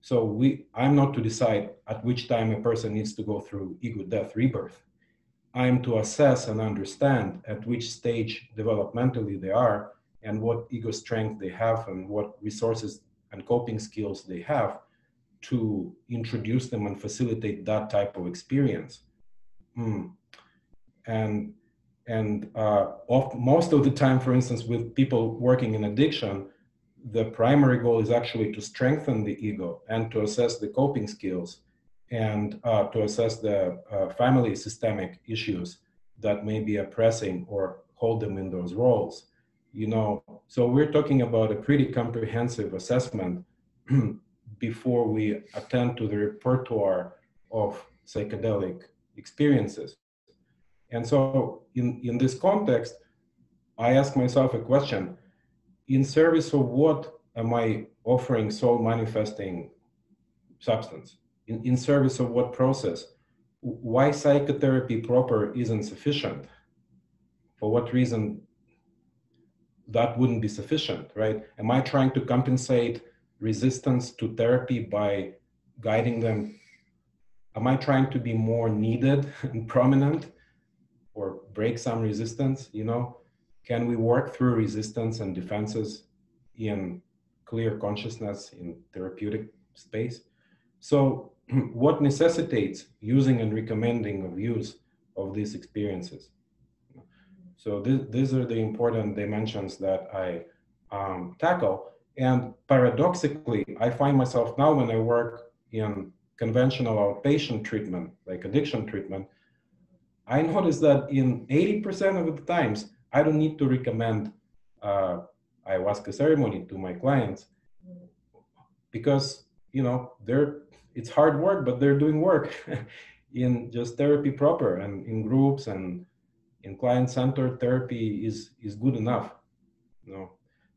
So I'm not to decide at which time a person needs to go through ego death rebirth. I'm to assess and understand at which stage developmentally they are and what ego strength they have and what resources and coping skills they have to introduce them and facilitate that type of experience. And most of the time, for instance, with people working in addiction, the primary goal is actually to strengthen the ego and to assess the coping skills and to assess the family systemic issues that may be oppressing or hold them in those roles. So we're talking about a pretty comprehensive assessment before we attend to the repertoire of psychedelic experiences. And so in this context, I ask myself a question: in service of what am I offering soul manifesting substance? In service of what process? Why psychotherapy proper isn't sufficient? For what reason that wouldn't be sufficient, right? Am I trying to compensate resistance to therapy by guiding them? Am I trying to be more needed and prominent or break some resistance? Can we work through resistance and defenses in clear consciousness in therapeutic space? So what necessitates using and recommending of use of these experiences? So these are the important dimensions that I tackle. And paradoxically, I find myself now when I work in conventional outpatient treatment, like addiction treatment, I notice that in 80% of the times, I don't need to recommend ayahuasca ceremony to my clients because, it's hard work, but they're doing work in just therapy proper and in groups and in client-centered therapy is good enough.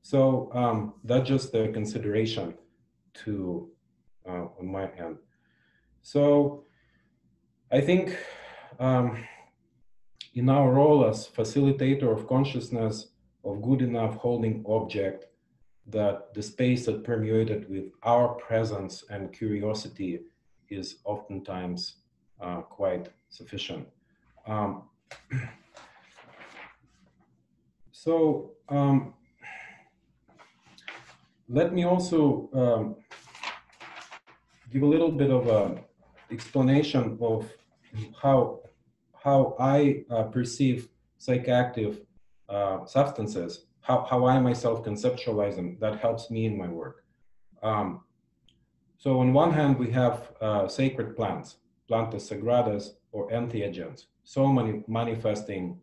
So that's just a consideration to on my end. So I think in our role as facilitator of consciousness of good enough holding object, that the space that permeated with our presence and curiosity is oftentimes quite sufficient. So let me also give a little bit of an explanation of how I perceive psychoactive substances, how I myself conceptualize them. That helps me in my work. So on one hand, we have sacred plants, plantas sagradas or entheogens, soul manifesting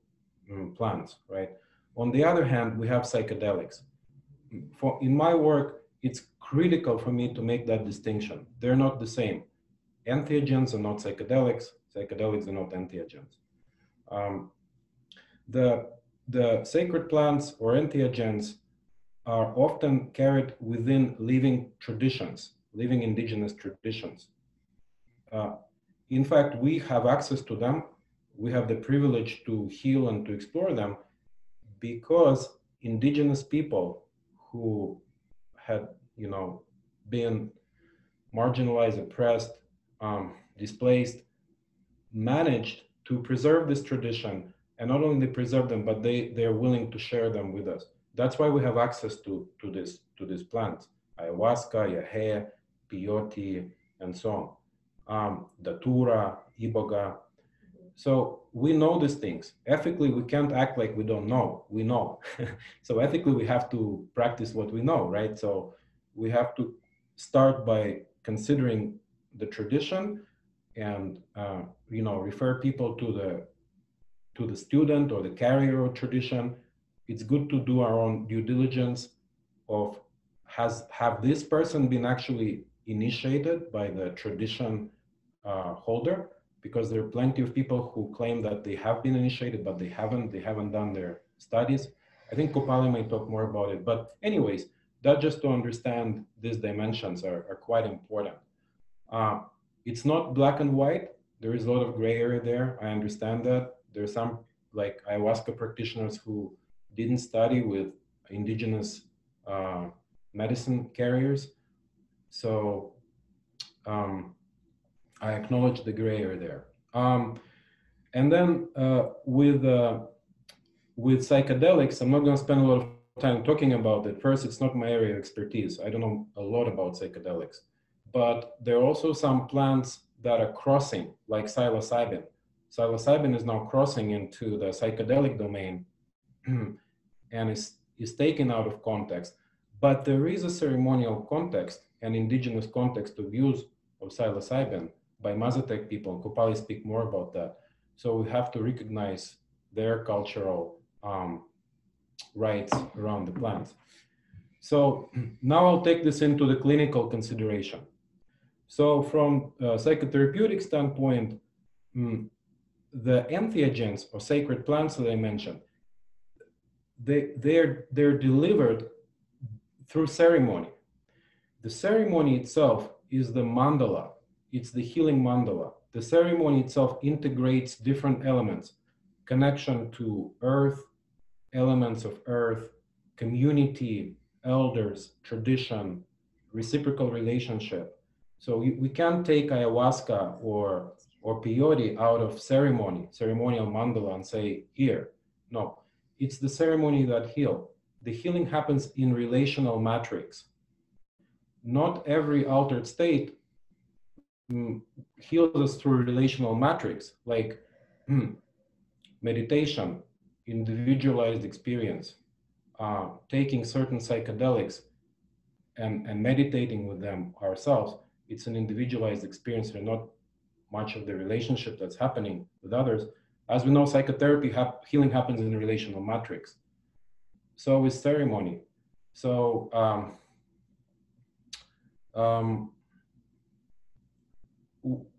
plants, right? On the other hand, we have psychedelics. In my work, it's critical for me to make that distinction. They're not the same. Entheogens are not psychedelics. Psychedelics are not entheogens. The sacred plants or entheogens are often carried within living traditions, living indigenous traditions. In fact, we have access to them. We have the privilege to heal and to explore them. because indigenous people who had, you know, been marginalized, oppressed, displaced, managed to preserve this tradition, and not only they preserve them, but they're willing to share them with us. That's why we have access to this plant: ayahuasca, yahe, peyote, and so on. Datura, iboga. So we know these things. Ethically, we can't act like we don't know. We know. So ethically, we have to practice what we know, right? So we have to start by considering the tradition and you know, refer people to the student or the carrier of tradition. It's good to do our own due diligence of have this person been actually initiated by the tradition holder, because there are plenty of people who claim that they have been initiated, but they haven't done their studies. I think Kopali may talk more about it, but anyways, that just to understand these dimensions are quite important. It's not black and white. There is a lot of gray area there. I understand that. There's some like ayahuasca practitioners who didn't study with indigenous medicine carriers. So I acknowledge the gray area there. And then with psychedelics, I'm not going to spend a lot of time talking about it. First, it's not my area of expertise. I don't know a lot about psychedelics. But there are also some plants that are crossing, like psilocybin. Psilocybin is now crossing into the psychedelic domain and is taken out of context. But there is a ceremonial context and indigenous context of use of psilocybin by Mazatec people. Kopali speak more about that. So we have to recognize their cultural rights around the plants. So now I'll take this into the clinical consideration. So from a psychotherapeutic standpoint, the entheogens or sacred plants that I mentioned, they're delivered through ceremony. The ceremony itself is the mandala. It's the healing mandala. The ceremony itself integrates different elements: connection to earth, elements of earth, community, elders, tradition, reciprocal relationship. So we can't take ayahuasca or peyote out of ceremonial mandala and say, here. No, it's the ceremony that heals. The healing happens in relational matrix. Not every altered state heals us through relational matrix, like meditation, individualized experience, taking certain psychedelics and meditating with them ourselves. It's an individualized experience and not much of the relationship that's happening with others. As we know, psychotherapy, healing happens in a relational matrix. So is ceremony. So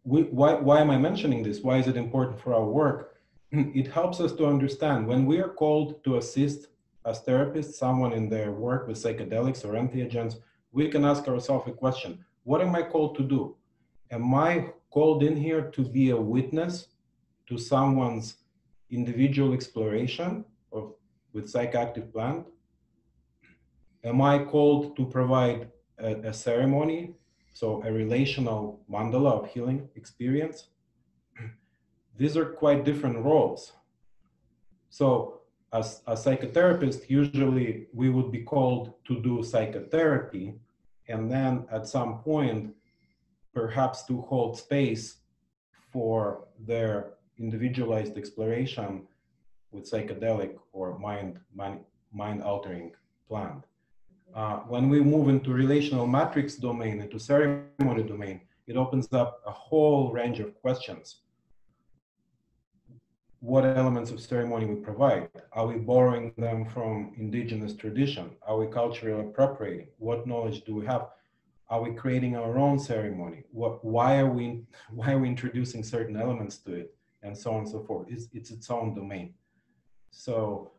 why am I mentioning this? Why is it important for our work? It helps us to understand when we are called to assist as therapists, someone in their work with psychedelics or entheogens, we can ask ourselves a question: what am I called to do? Am I called in here to be a witness to someone's individual exploration with psychoactive plant? Am I called to provide a ceremony, so a relational mandala of healing experience? These are quite different roles. So as a psychotherapist, usually we would be called to do psychotherapy, and then at some point, perhaps to hold space for their individualized exploration with psychedelic or mind-altering plant. When we move into relational matrix domain, into ceremony domain, it opens up a whole range of questions. What elements of ceremony we provide? Are we borrowing them from indigenous tradition? Are we culturally appropriating? What knowledge do we have? Are we creating our own ceremony? Why are we introducing certain elements to it? And so on and so forth. It's its own domain. So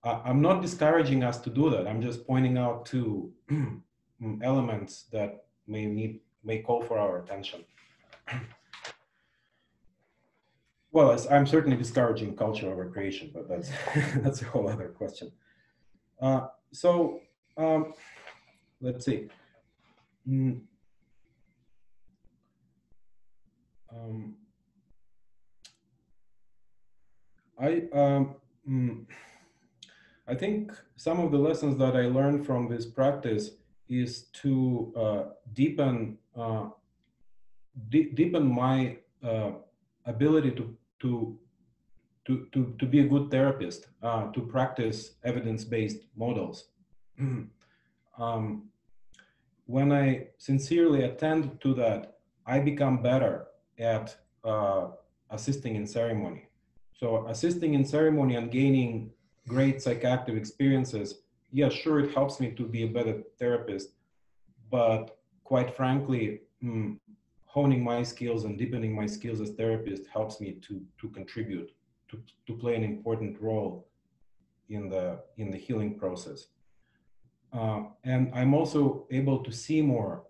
I'm not discouraging us to do that. I'm just pointing out two elements that may call for our attention. Well, I'm certainly discouraging culture over creation, but that's that's a whole other question. So let's see. I think some of the lessons that I learned from this practice is to deepen my ability to be a good therapist, to practice evidence-based models. When I sincerely attend to that, I become better at assisting in ceremony. So assisting in ceremony and gaining great psychoactive experiences, yeah, sure, it helps me to be a better therapist, but quite frankly, honing my skills and deepening my skills as therapist helps me to contribute, to play an important role in the healing process. And I'm also able to see more.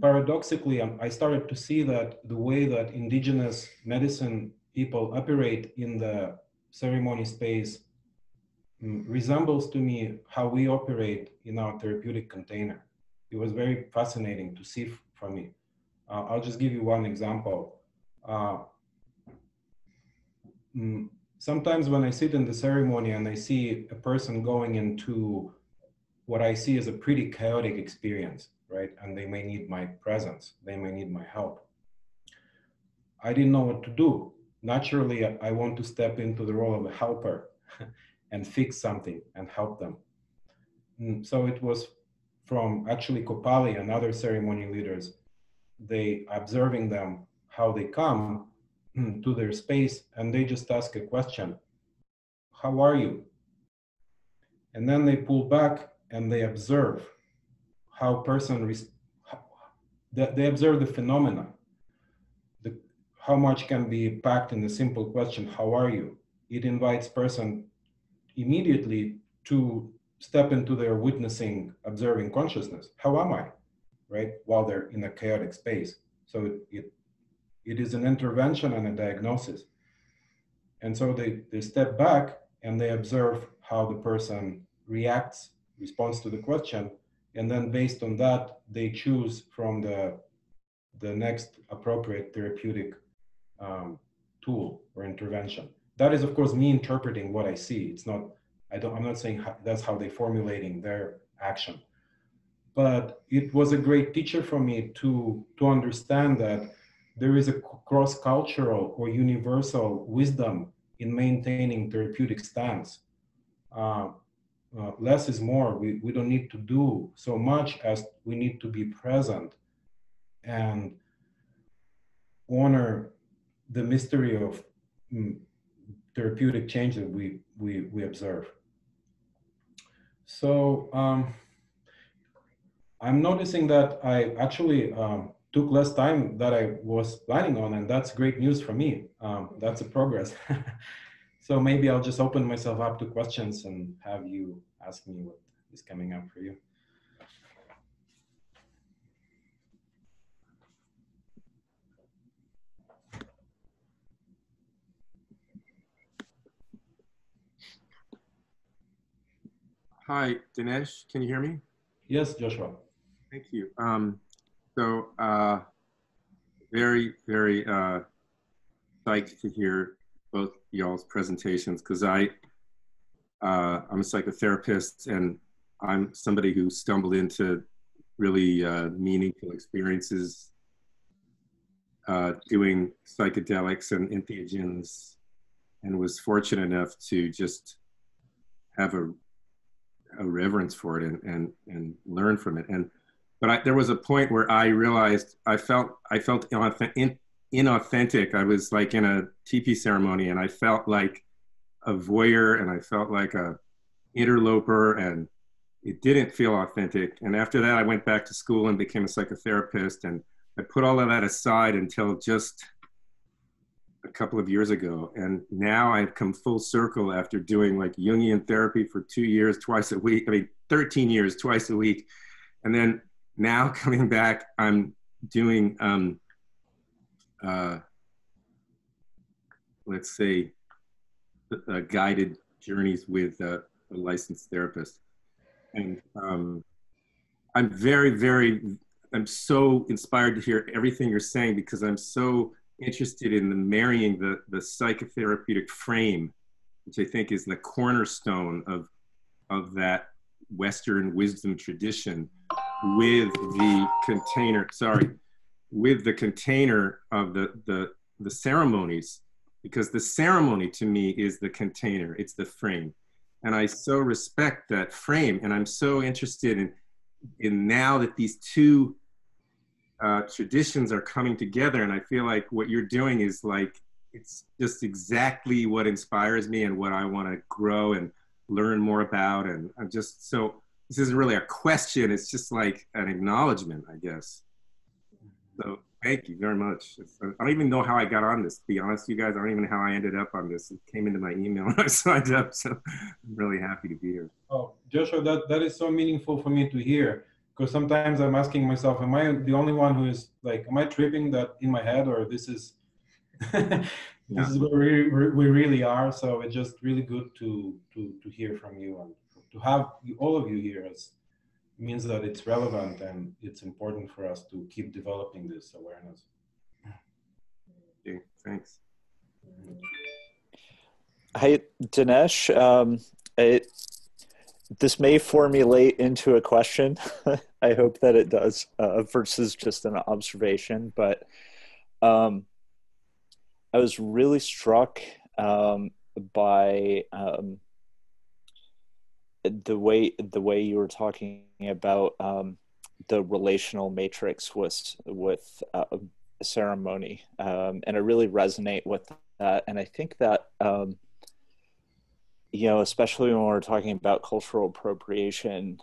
Paradoxically, I started to see that the way that indigenous medicine people operate in the ceremony space resembles to me how we operate in our therapeutic container. It was very fascinating to see for me. I'll just give you one example. Sometimes when I sit in the ceremony and I see a person going into what I see as a pretty chaotic experience, right? And they may need my presence, they may need my help. I didn't know what to do. Naturally, I want to step into the role of a helper and fix something and help them. So it was from actually Kopali and other ceremony leaders, they observing them, how they come to their space, and they just ask a question, how are you? And then they pull back and they observe how they observe the phenomena, how much can be packed in the simple question, how are you? It invites person immediately to step into their witnessing, observing consciousness. How am I, right? While they're in a chaotic space. So it is an intervention and a diagnosis. And so they step back and they observe how the person responds to the question. And then based on that, they choose from the next appropriate therapeutic tool or intervention. That is, of course, me interpreting what I see. It's not, I'm not saying that's how they're formulating their action. But it was a great teacher for me to understand that there is a cross-cultural or universal wisdom in maintaining therapeutic stance. Less is more. We don't need to do so much as we need to be present and honor the mystery of therapeutic change that we observe. So I'm noticing that I actually took less time than I was planning on, and that's great news for me. That's a progress. So maybe I'll just open myself up to questions and have you ask me what is coming up for you. Hi, Dinesh, can you hear me? Yes, Joshua. Thank you. Very, very psyched to hear both y'all's presentations, because I'm a psychotherapist and I'm somebody who stumbled into really meaningful experiences doing psychedelics and entheogens, and was fortunate enough to just have a reverence for it and learn from it. But there was a point where I realized I felt inauthentic. I was like in a teepee ceremony and I felt like a voyeur and I felt like a interloper, and it didn't feel authentic. And after that, I went back to school and became a psychotherapist, and I put all of that aside until just a couple of years ago. And now I've come full circle after doing like Jungian therapy for 2 years, twice a week. 13 years, twice a week. And then now coming back, I'm doing let's say, guided journeys with a licensed therapist. And I'm so inspired to hear everything you're saying, because I'm so interested in marrying the psychotherapeutic frame, which I think is the cornerstone of that Western wisdom tradition, with the container, with the container of the ceremonies, because the ceremony to me is the container, it's the frame. And I so respect that frame, and I'm so interested in now that these two traditions are coming together, and I feel like what you're doing is like, it's just exactly what inspires me and what I want to grow and learn more about. And I'm just, so this isn't really a question, it's just like an acknowledgement, I guess. So thank you very much. I don't even know how I got on this, to be honest with you guys. I don't even know how I ended up on this. It came into my email and I signed up, so I'm really happy to be here. Oh, Joshua, that is so meaningful for me to hear, because sometimes I'm asking myself, am I the only one who is like, am I tripping that in my head, or this is this is where we really are? So it's just really good to hear from you, and to have all of you here means that it's relevant and it's important for us to keep developing this awareness. Okay, thanks. Hi, Dinesh. This may formulate into a question. I hope that it does, versus just an observation. But I was really struck by the way you were talking about the relational matrix with ceremony, and I really resonate with that. And I think that you know, especially when we're talking about cultural appropriation,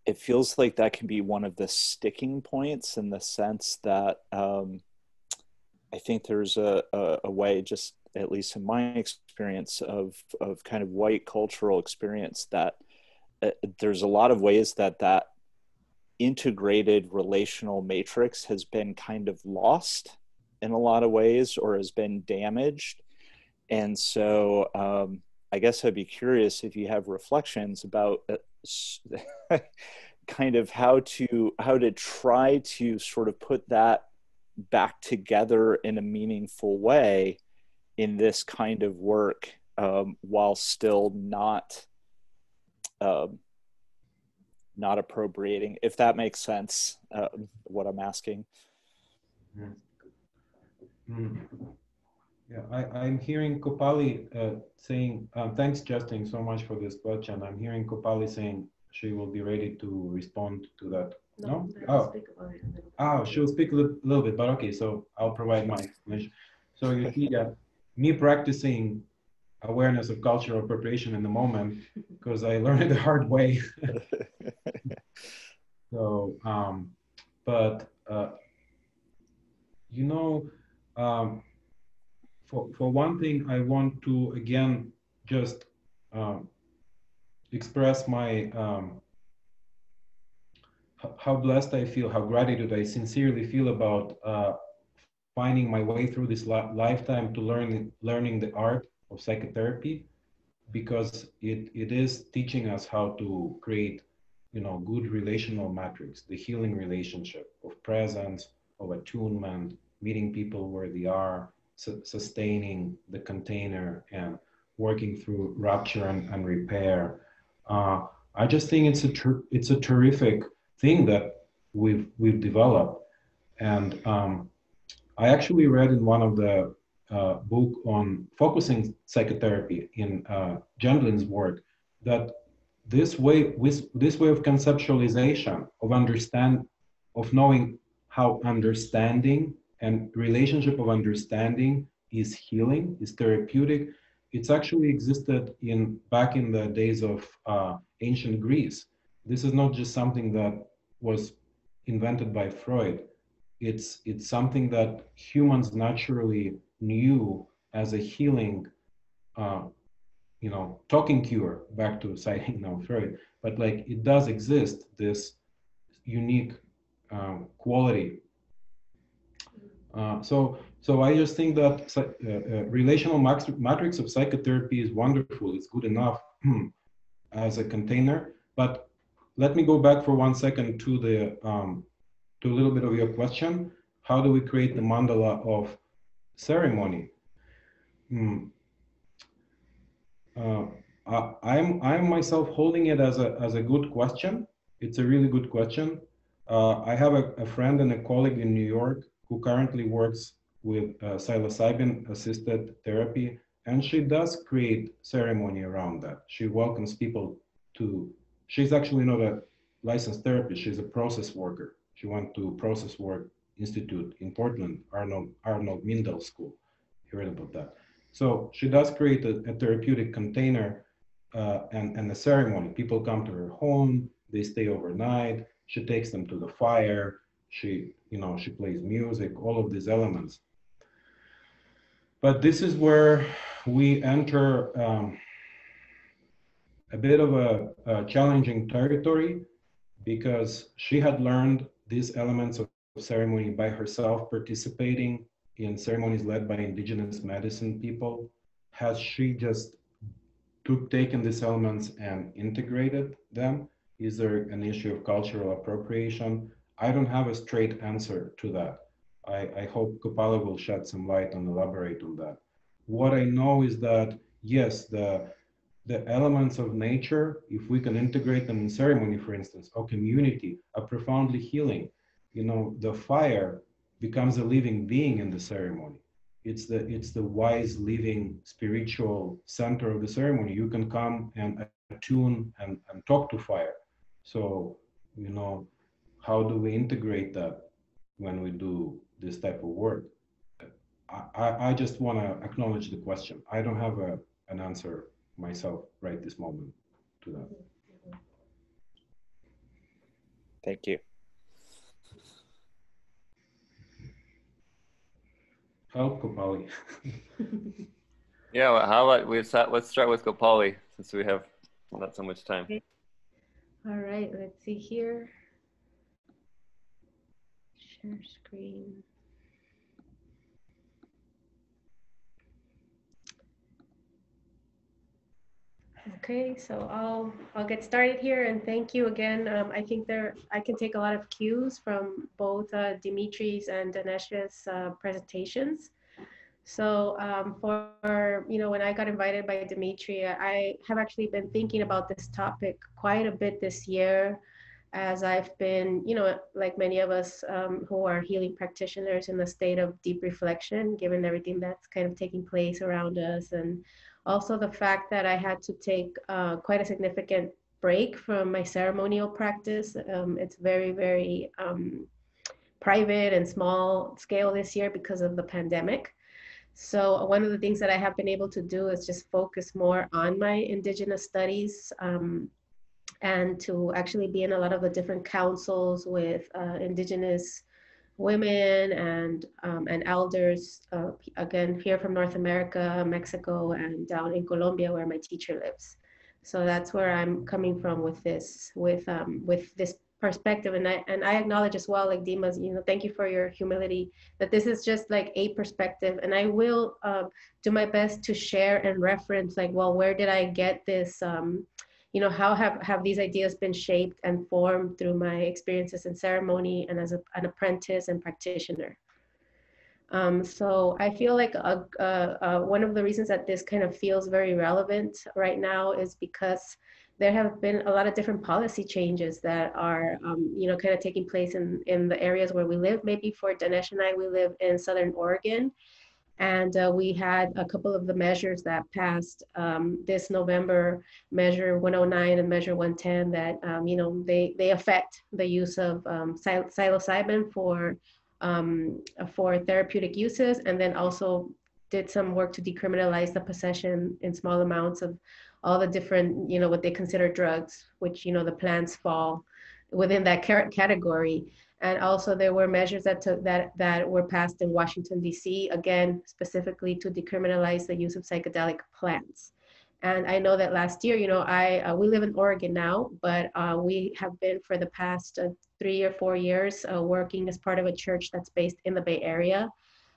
it feels like that can be one of the sticking points, in the sense that I think there's a way, just at least in my experience of kind of white cultural experience, that there's a lot of ways that integrated relational matrix has been kind of lost in a lot of ways, or has been damaged. And so I guess I'd be curious if you have reflections about kind of how to try to sort of put that back together in a meaningful way in this kind of work, while still not appropriating, if that makes sense, what I'm asking. Yeah, I'm hearing Kopali saying, thanks Justin so much for this question. I'm hearing Kopali saying she will be ready to respond to that. No? Oh, she'll speak a little bit, but okay, so I'll provide my explanation. So you see, me practicing awareness of cultural appropriation in the moment, because I learned it the hard way. So, you know, for one thing, I want to again just express my how blessed I feel, how gratitude I sincerely feel about finding my way through this lifetime to learning the art of psychotherapy, because it is teaching us how to create, you know, good relational matrix, the healing relationship of presence, of attunement, meeting people where they are, sustaining the container, and working through rupture and repair. I just think it's a terrific thing that we've developed. And I actually read in one of the book on focusing psychotherapy in Gendlin's work, that this way of conceptualization of knowing how understanding and relationship of understanding is healing, is therapeutic. It's actually existed back in the days of ancient Greece. This is not just something that was invented by Freud. It's something that humans naturally knew as a healing, you know, talking cure, back to citing now Freud, but like it does exist, this unique quality. So So I just think that relational matrix of psychotherapy is wonderful. It's good enough as a container. But let me go back for 1 second to the to a little bit of your question. How do we create the mandala of ceremony? I'm myself holding it as a good question. It's a really good question. I have a friend and a colleague in New York who currently works with psilocybin assisted therapy, and she does create ceremony around that. She welcomes people to, she's actually not a licensed therapist, she's a process worker. She went to Process Work Institute in Portland, Arnold Mindell School. You heard about that. So she does create a therapeutic container and a ceremony. People come to her home, they stay overnight, she takes them to the fire, she plays music, all of these elements. But this is where we enter a bit of a challenging territory, because she had learned these elements of ceremony by herself, participating in ceremonies led by indigenous medicine people. Has she just taken these elements and integrated them? Is there an issue of cultural appropriation? I don't have a straight answer to that. I hope Kopala will shed some light and elaborate on that. What I know is that, yes, the elements of nature, if we can integrate them in ceremony, for instance, or community, are profoundly healing. The fire becomes a living being in the ceremony. It's the wise, living, spiritual center of the ceremony. You can come and attune and talk to fire. So, how do we integrate that when we do this type of work? I just want to acknowledge the question. I don't have an answer myself right this moment to that. Thank you. Help, Kopali. Yeah, well, how about let's start with Kopali, since we have not so much time. Okay. All right, let's see here. Share screen. Okay, so I'll get started here, and thank you again. I think I can take a lot of cues from both Dimitri's and Dinesh's presentations. So for when I got invited by Dimitri, I have actually been thinking about this topic quite a bit this year, as I've been, like many of us who are healing practitioners, in a state of deep reflection, given everything that's kind of taking place around us. And also the fact that I had to take quite a significant break from my ceremonial practice. It's very, very private and small scale this year because of the pandemic. So one of the things that I have been able to do is just focus more on my Indigenous studies, and to actually be in a lot of the different councils with Indigenous women and elders, again, here from North America, Mexico, and down in Colombia, where my teacher lives. So that's where I'm coming from with this, with this perspective. And I acknowledge as well, like Dimas, thank you for your humility, that this is just like a perspective. And I will do my best to share and reference, like, well, where did I get this? How have these ideas been shaped and formed through my experiences in ceremony and as an apprentice and practitioner. So I feel like one of the reasons that this kind of feels very relevant right now is because there have been a lot of different policy changes that are, kind of taking place in the areas where we live. Maybe for Dinesh and I, we live in Southern Oregon. And we had a couple of the measures that passed this November, Measure 109 and Measure 110, that they affect the use of psilocybin for therapeutic uses, and then also did some work to decriminalize the possession in small amounts of all the different, what they consider drugs, which the plants fall within that category. And also there were measures that were passed in Washington, D.C., again, specifically to decriminalize the use of psychedelic plants. And I know that last year, we live in Oregon now, but we have been for the past 3 or 4 years working as part of a church that's based in the Bay Area.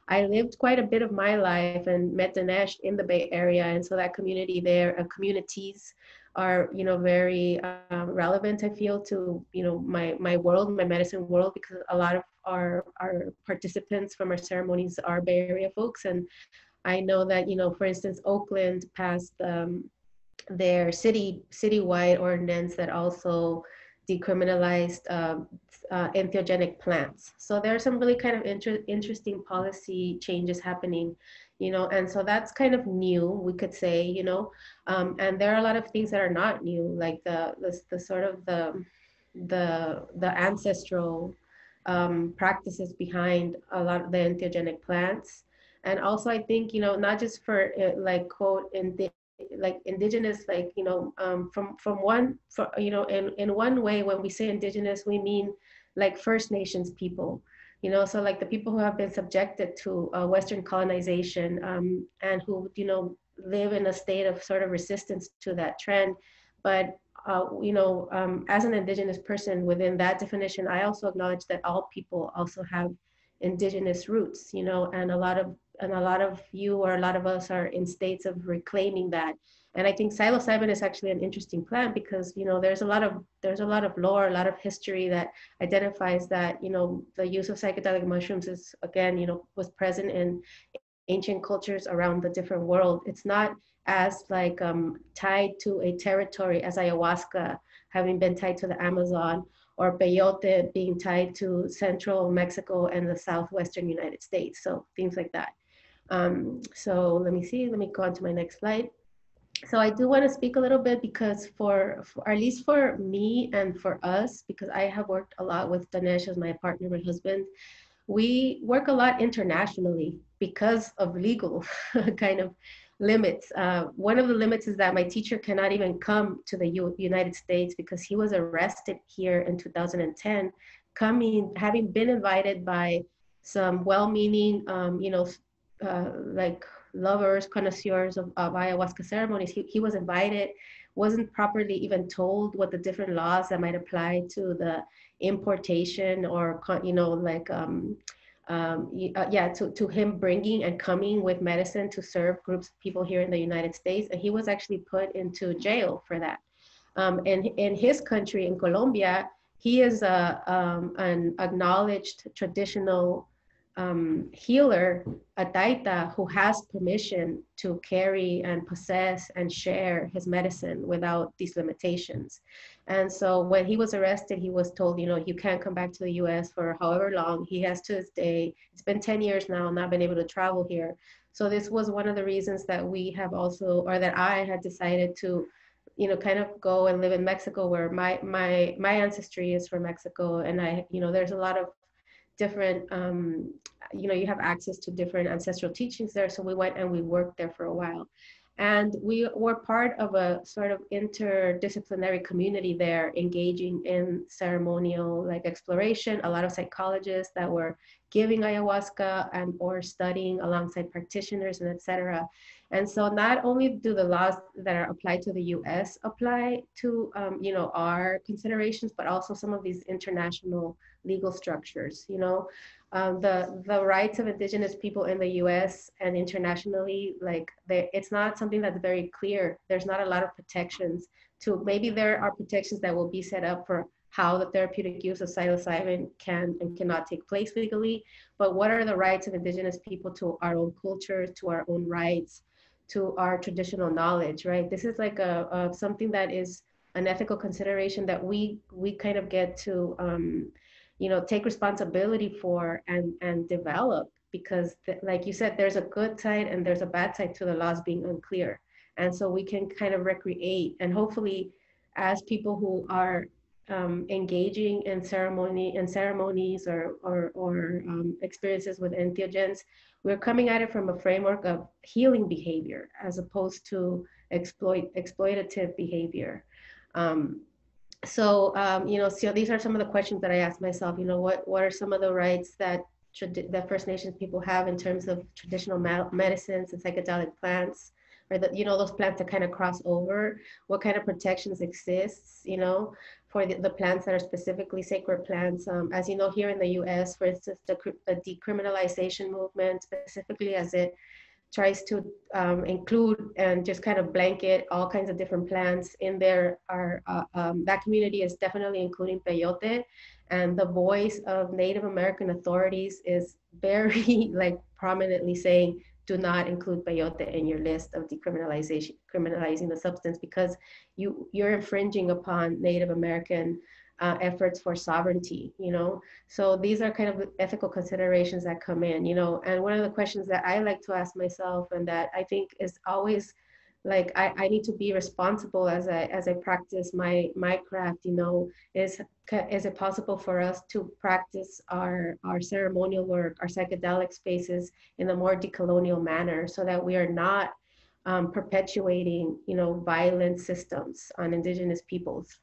I lived quite a bit of my life and met Dinesh in the Bay Area. And so that community there, communities are, you know, very relevant, I feel, to, you know, my world, my medicine world, because a lot of our participants from our ceremonies are Bay Area folks. And I know that, you know, for instance, Oakland passed their citywide ordinance that also decriminalized entheogenic plants. So there are some really kind of interesting policy changes happening, you know, and so that's kind of new, we could say, you know, and there are a lot of things that are not new, like the sort of the ancestral practices behind a lot of the entheogenic plants. And also, I think, you know, not just for like quote like indigenous, like, you know, you know, in one way, when we say indigenous, we mean like First Nations people, you know, so like the people who have been subjected to Western colonization, and who, you know, live in a state of sort of resistance to that trend. But you know, as an indigenous person, within that definition, I also acknowledge that all people also have indigenous roots, you know, and a lot of you, or a lot of us, are in states of reclaiming that. And I think psilocybin is actually an interesting plant because, you know, there's a lot of lore, a lot of history that identifies that, you know, the use of psychedelic mushrooms is, again, you know, was present in ancient cultures around the different world. It's not as like tied to a territory as ayahuasca having been tied to the Amazon, or peyote being tied to central Mexico and the southwestern United States. So things like that. So let me go on to my next slide. So I do want to speak a little bit because for at least for me and for us, because I have worked a lot with Dinesh as my partner, my husband, we work a lot internationally because of legal kind of limits. One of the limits is that my teacher cannot even come to the United States because he was arrested here in 2010, having been invited by some well-meaning, you know, like lovers, connoisseurs of ayahuasca ceremonies. He was invited, wasn't properly even told what the different laws that might apply to the importation, or, you know, like, to him bringing and coming with medicine to serve groups of people here in the United States. And he was actually put into jail for that. And in his country, in Colombia, he is an acknowledged traditional healer, a taita, who has permission to carry and possess and share his medicine without these limitations. And so when he was arrested, he was told, you know, you can't come back to the US for however long. He has to this day, it's been 10 years now, not been able to travel here. So this was one of the reasons that we have also, or that I had decided to, you know, kind of go and live in Mexico, where my ancestry is from Mexico. And I, you know, there's a lot of different, you know, you have access to different ancestral teachings there. So we went and we worked there for a while. And we were part of a sort of interdisciplinary community there, engaging in ceremonial like exploration, a lot of psychologists that were giving ayahuasca and or studying alongside practitioners and etc. And so not only do the laws that are applied to the US apply to, you know, our considerations, but also some of these international legal structures, you know. The rights of indigenous people in the US and internationally, like it's not something that's very clear. There's not a lot of protections to, maybe there are protections that will be set up for how the therapeutic use of psilocybin can and cannot take place legally, but what are the rights of indigenous people to our own culture, to our own rights, to our traditional knowledge, right? This is like a something that is an ethical consideration that we kind of get to, you know, take responsibility for and develop, because like you said, there's a good side and there's a bad side to the laws being unclear. And so we can kind of recreate, and hopefully as people who are engaging in ceremonies or experiences with entheogens, we're coming at it from a framework of healing behavior as opposed to exploitative behavior. You know, so these are some of the questions that I asked myself. You know, what are some of the rights that First Nations people have in terms of traditional medicines and psychedelic plants? or the, those plants that kind of cross over, what kind of protections exists, for the plants that are specifically sacred plants. As you know, here in the US, for instance, the decriminalization movement, specifically as it tries to include and just kind of blanket all kinds of different plants in there, that community is definitely including peyote, and the voice of Native American authorities is very like prominently saying, do not include peyote in your list of criminalizing the substance, because you're infringing upon Native American efforts for sovereignty, So these are kind of ethical considerations that come in, and one of the questions that I like to ask myself, and that I think is always like, I need to be responsible as I practice my craft, is it possible for us to practice our ceremonial work, our psychedelic spaces in a more decolonial manner, so that we are not perpetuating, violent systems on Indigenous peoples.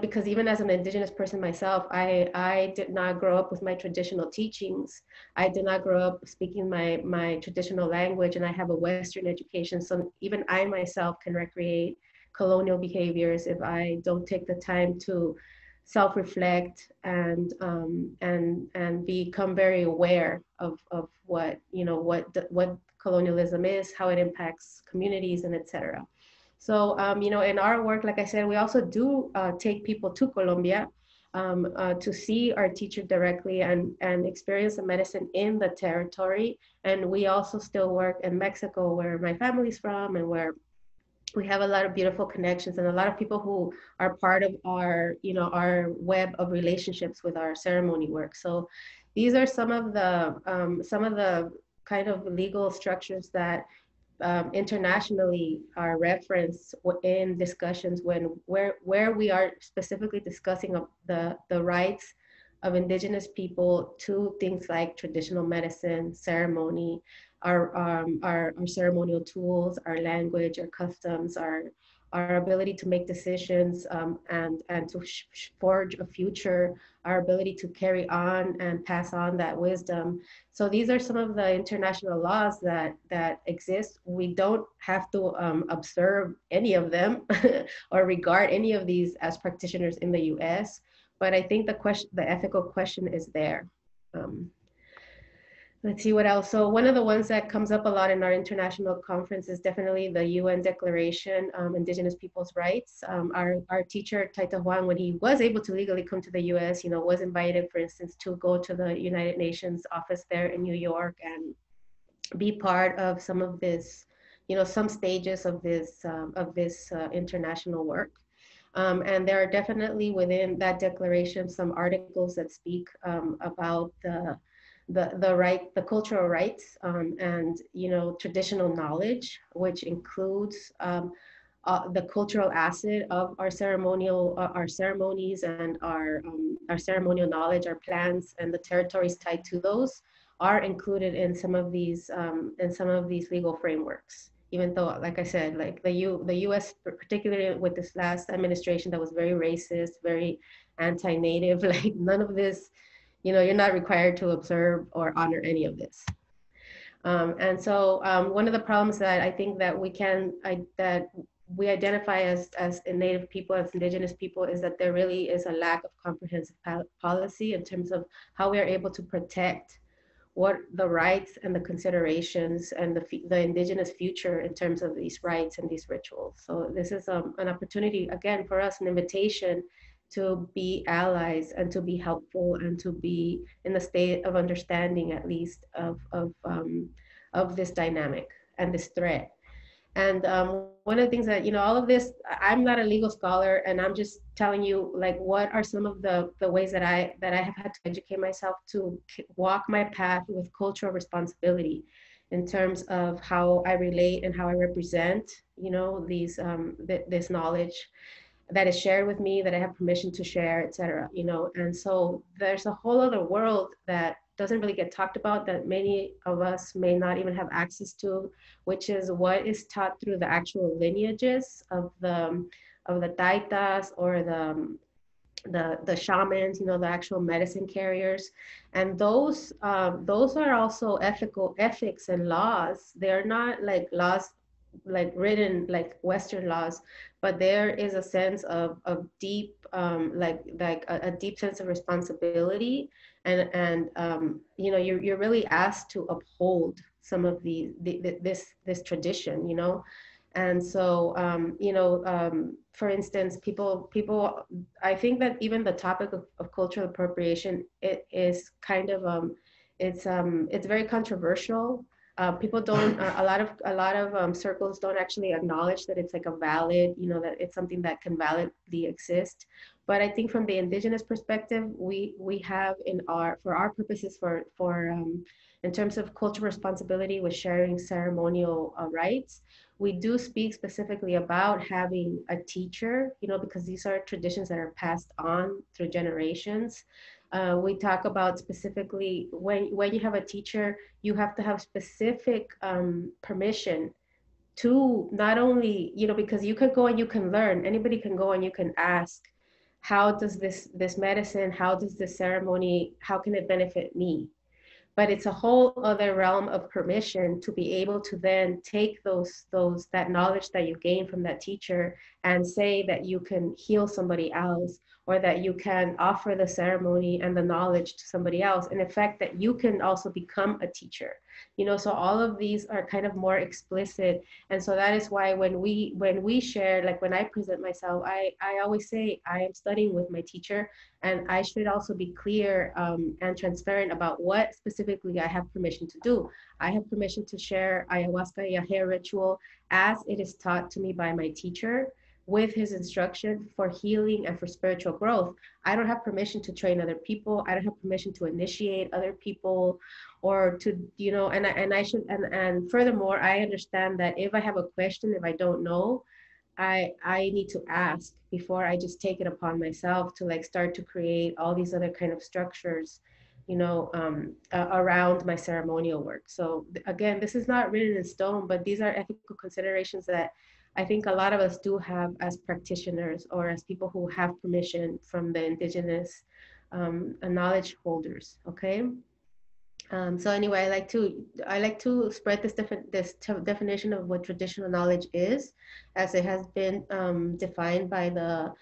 Because even as an Indigenous person myself, I did not grow up with my traditional teachings. I did not grow up speaking my traditional language, and I have a Western education. So even I myself can recreate colonial behaviors if I don't take the time to self-reflect and become very aware of what what colonialism is, how it impacts communities, and etc. So, in our work, like I said, we also do take people to Colombia to see our teacher directly and experience the medicine in the territory. And we also still work in Mexico, where my family's from, and where we have a lot of beautiful connections and a lot of people who are part of our, our web of relationships with our ceremony work. So these are some of the kind of legal structures that internationally are referenced in discussions where we are specifically discussing the rights of Indigenous people to things like traditional medicine, ceremony, our ceremonial tools, our language, our customs, our ability to make decisions and to forge a future, our ability to carry on and pass on that wisdom. So these are some of the international laws that exist. We don't have to observe any of them or regard any of these as practitioners in the US, but I think the ethical question is there. Let's see what else. So one of the ones that comes up a lot in our international conference is definitely the UN Declaration, Indigenous Peoples' Rights. Our teacher, Taita Juan, when he was able to legally come to the US, was invited, for instance, to go to the United Nations office there in New York and be part of some of this, some stages of this international work. And there are definitely within that declaration some articles that speak about the cultural rights and traditional knowledge, which includes the cultural asset of our ceremonies and our ceremonial knowledge, our plans, and the territories tied to those are included in some of these legal frameworks. Even though, like I said, like the U.S., particularly with this last administration that was very racist, very anti-Native, like none of this. You're not required to observe or honor any of this. And so one of the problems that I think that we identify as Native people, as Indigenous people, is that there really is a lack of comprehensive policy in terms of how we are able to protect what the rights and the considerations and the Indigenous future in terms of these rights and these rituals. So this is an opportunity, again, for us, an invitation to be allies and to be helpful and to be in the state of understanding, at least, of this dynamic and this threat. And one of the things that, all of this, I'm not a legal scholar, and I'm just telling you, like, what are some of the ways that I have had to educate myself to walk my path with cultural responsibility in terms of how I relate and how I represent, this knowledge that is shared with me, that I have permission to share, et cetera, and so there's a whole other world that doesn't really get talked about, that many of us may not even have access to, which is what is taught through the actual lineages of the Taitas or the shamans, the actual medicine carriers, and those are also ethics and laws. They're not like laws like written like Western laws, but there is a sense of deep like a deep sense of responsibility, and you're really asked to uphold some of this tradition, and so for instance, people I think that even the topic of cultural appropriation, it is kind of it's very controversial. People don't a lot of circles don't actually acknowledge that it's like a valid, that it's something that can validly exist. But I think from the Indigenous perspective, we have for our purposes, for in terms of cultural responsibility with sharing ceremonial rites, we do speak specifically about having a teacher, because these are traditions that are passed on through generations. We talk about specifically when you have a teacher, you have to have specific permission to not only, because you can go and you can learn, anybody can go and you can ask, how does this medicine, how does this ceremony, how can it benefit me? But it's a whole other realm of permission to be able to then take that knowledge that you gain from that teacher and say that you can heal somebody else, or that you can offer the ceremony and the knowledge to somebody else. In effect, that you can also become a teacher. So all of these are kind of more explicit. And so that is why when we share, like when I present myself, I always say I am studying with my teacher, and I should also be clear and transparent about what specifically I have permission to do. I have permission to share ayahuasca, a hair ritual, as it is taught to me by my teacher, with his instruction for healing and for spiritual growth. I don't have permission to train other people. I don't have permission to initiate other people, or to, and I should, and furthermore, I understand that if I have a question, if I don't know, I need to ask before I just take it upon myself to like start to create all these other kind of structures, around my ceremonial work. So again, this is not written in stone, but these are ethical considerations that I think a lot of us do have as practitioners, or as people who have permission from the Indigenous knowledge holders. Okay. So anyway, I like to spread this definition of what traditional knowledge is, as it has been defined by the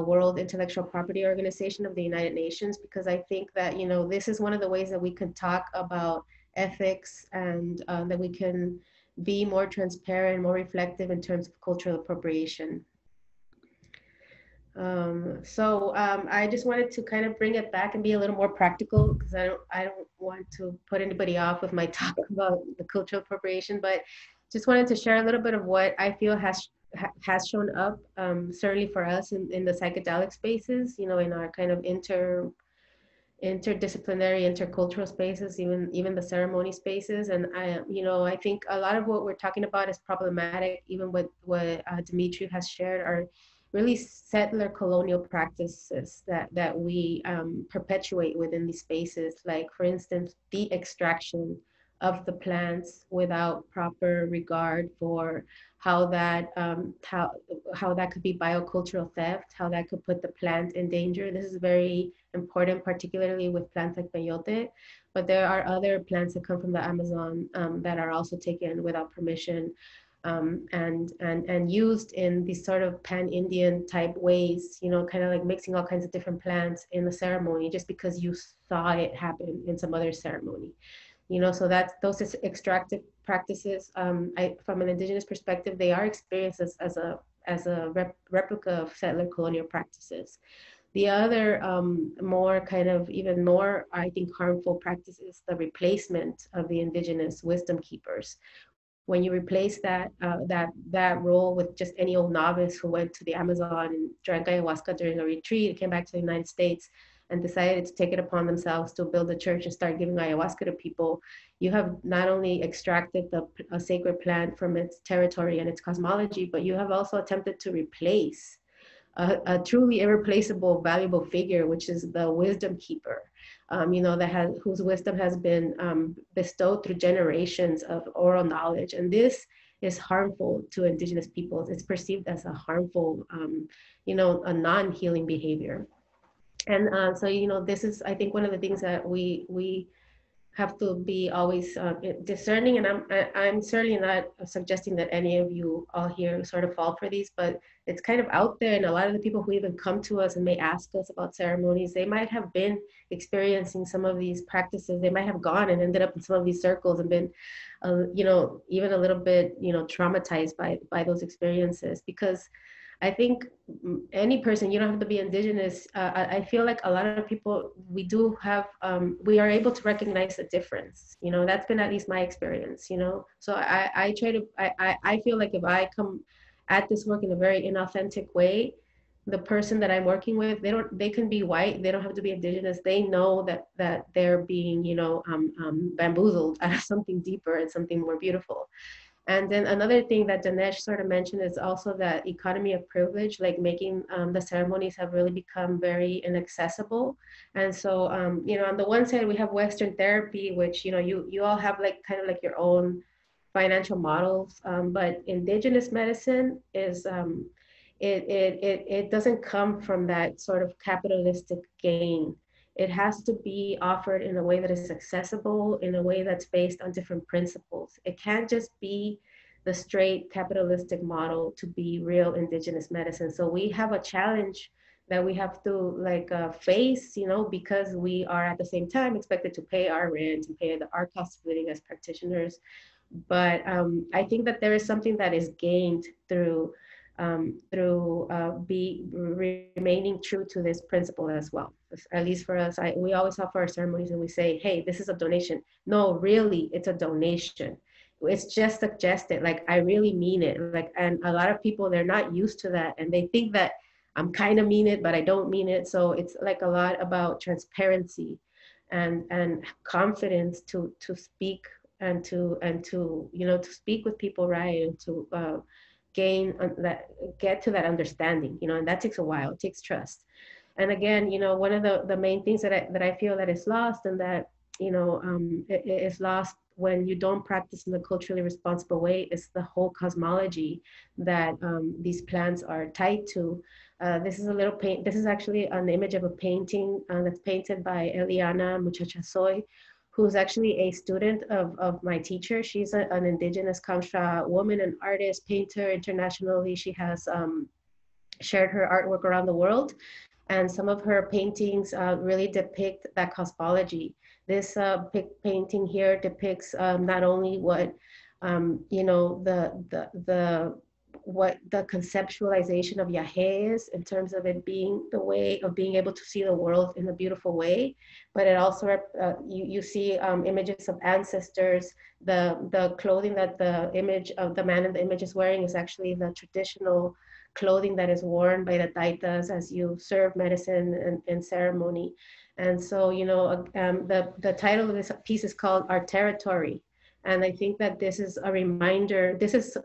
World Intellectual Property Organization of the United Nations, because I think that this is one of the ways that we can talk about ethics, and that we can be more transparent, more reflective in terms of cultural appropriation. I just wanted to kind of bring it back and be a little more practical, because I don't want to put anybody off with my talk about the cultural appropriation, but just wanted to share a little bit of what I feel has shown up, certainly for us in the psychedelic spaces, in our kind of interdisciplinary, intercultural spaces, even the ceremony spaces. And I think a lot of what we're talking about is problematic. Even what Dimitri has shared are really settler colonial practices that we perpetuate within these spaces. Like, for instance, the extraction of the plants without proper regard for how that could be biocultural theft, how that could put the plant in danger. This is very important, particularly with plants like peyote, but there are other plants that come from the Amazon that are also taken without permission, and used in these sort of pan-Indian type ways, kind of like mixing all kinds of different plants in the ceremony just because you saw it happen in some other ceremony. So those extractive practices, from an Indigenous perspective, they are experienced as a replica of settler colonial practices. The other more kind of even more, I think, harmful practice is the replacement of the Indigenous wisdom keepers. When you replace that role with just any old novice who went to the Amazon and drank ayahuasca during a retreat, came back to the United States, and decided to take it upon themselves to build a church and start giving ayahuasca to people, you have not only extracted a sacred plant from its territory and its cosmology, but you have also attempted to replace a truly irreplaceable, valuable figure, which is the wisdom keeper, whose wisdom has been bestowed through generations of oral knowledge. And this is harmful to Indigenous peoples. It's perceived as a harmful, you know, a non-healing behavior. And so, you know, this is, I think, one of the things that we have to be always discerning. And I'm certainly not suggesting that any of you all here sort of fall for these, but it's kind of out there. And a lot of the people who even come to us and may ask us about ceremonies, they might have been experiencing some of these practices. They might have gone and ended up in some of these circles and been, you know, even a little bit, you know, traumatized by those experiences. Because I think any person, you don't have to be Indigenous. I feel like a lot of people, we do have, we are able to recognize the difference. You know, that's been at least my experience, you know. So I try to, I feel like if I come at this work in a very inauthentic way, the person that I'm working with, they can be white, they don't have to be Indigenous. They know that they're being, you know, bamboozled out of something deeper and something more beautiful. And then another thing that Dinesh sort of mentioned is also that economy of privilege, like making the ceremonies have really become very inaccessible. And so, you know, on the one side, we have Western therapy, which, you know, you all have like kind of like your own financial models, but Indigenous medicine is, it doesn't come from that sort of capitalistic gain. It has to be offered in a way that is accessible, in a way that's based on different principles. It can't just be the straight capitalistic model to be real Indigenous medicine. So we have a challenge that we have to like face, you know, because we are at the same time expected to pay our rent and pay our cost of living as practitioners. But I think that there is something that is gained through remaining true to this principle as well. At least for us, we always offer our ceremonies and we say, hey, this is a donation. No, really, it's a donation. It's just suggested, like, I really mean it. Like, and a lot of people, they're not used to that. And they think that I'm kind of mean it, but I don't mean it. So it's like a lot about transparency and confidence to speak and to, you know, to speak with people, right? And to, get to that understanding, you know, and that takes a while. It takes trust. And again, you know, one of the main things that I feel that is lost, and that, you know, it is lost when you don't practice in a culturally responsible way, is the whole cosmology that these plants are tied to. This is a little paint. This is actually an image of a painting that's painted by Eliana Muchacha Soy, who's actually a student of my teacher. She's an Indigenous Kamsha woman, an artist, painter internationally. She has shared her artwork around the world. And some of her paintings really depict that cosmology. This painting here depicts not only what, you know, what the conceptualization of Yahé is in terms of it being the way of being able to see the world in a beautiful way, but it also, you see images of ancestors. The clothing that the image of the man in the image is wearing is actually the traditional clothing that is worn by the taitas as you serve medicine and ceremony. And so, you know, the title of this piece is called Our Territory. And I think that this is a reminder. This is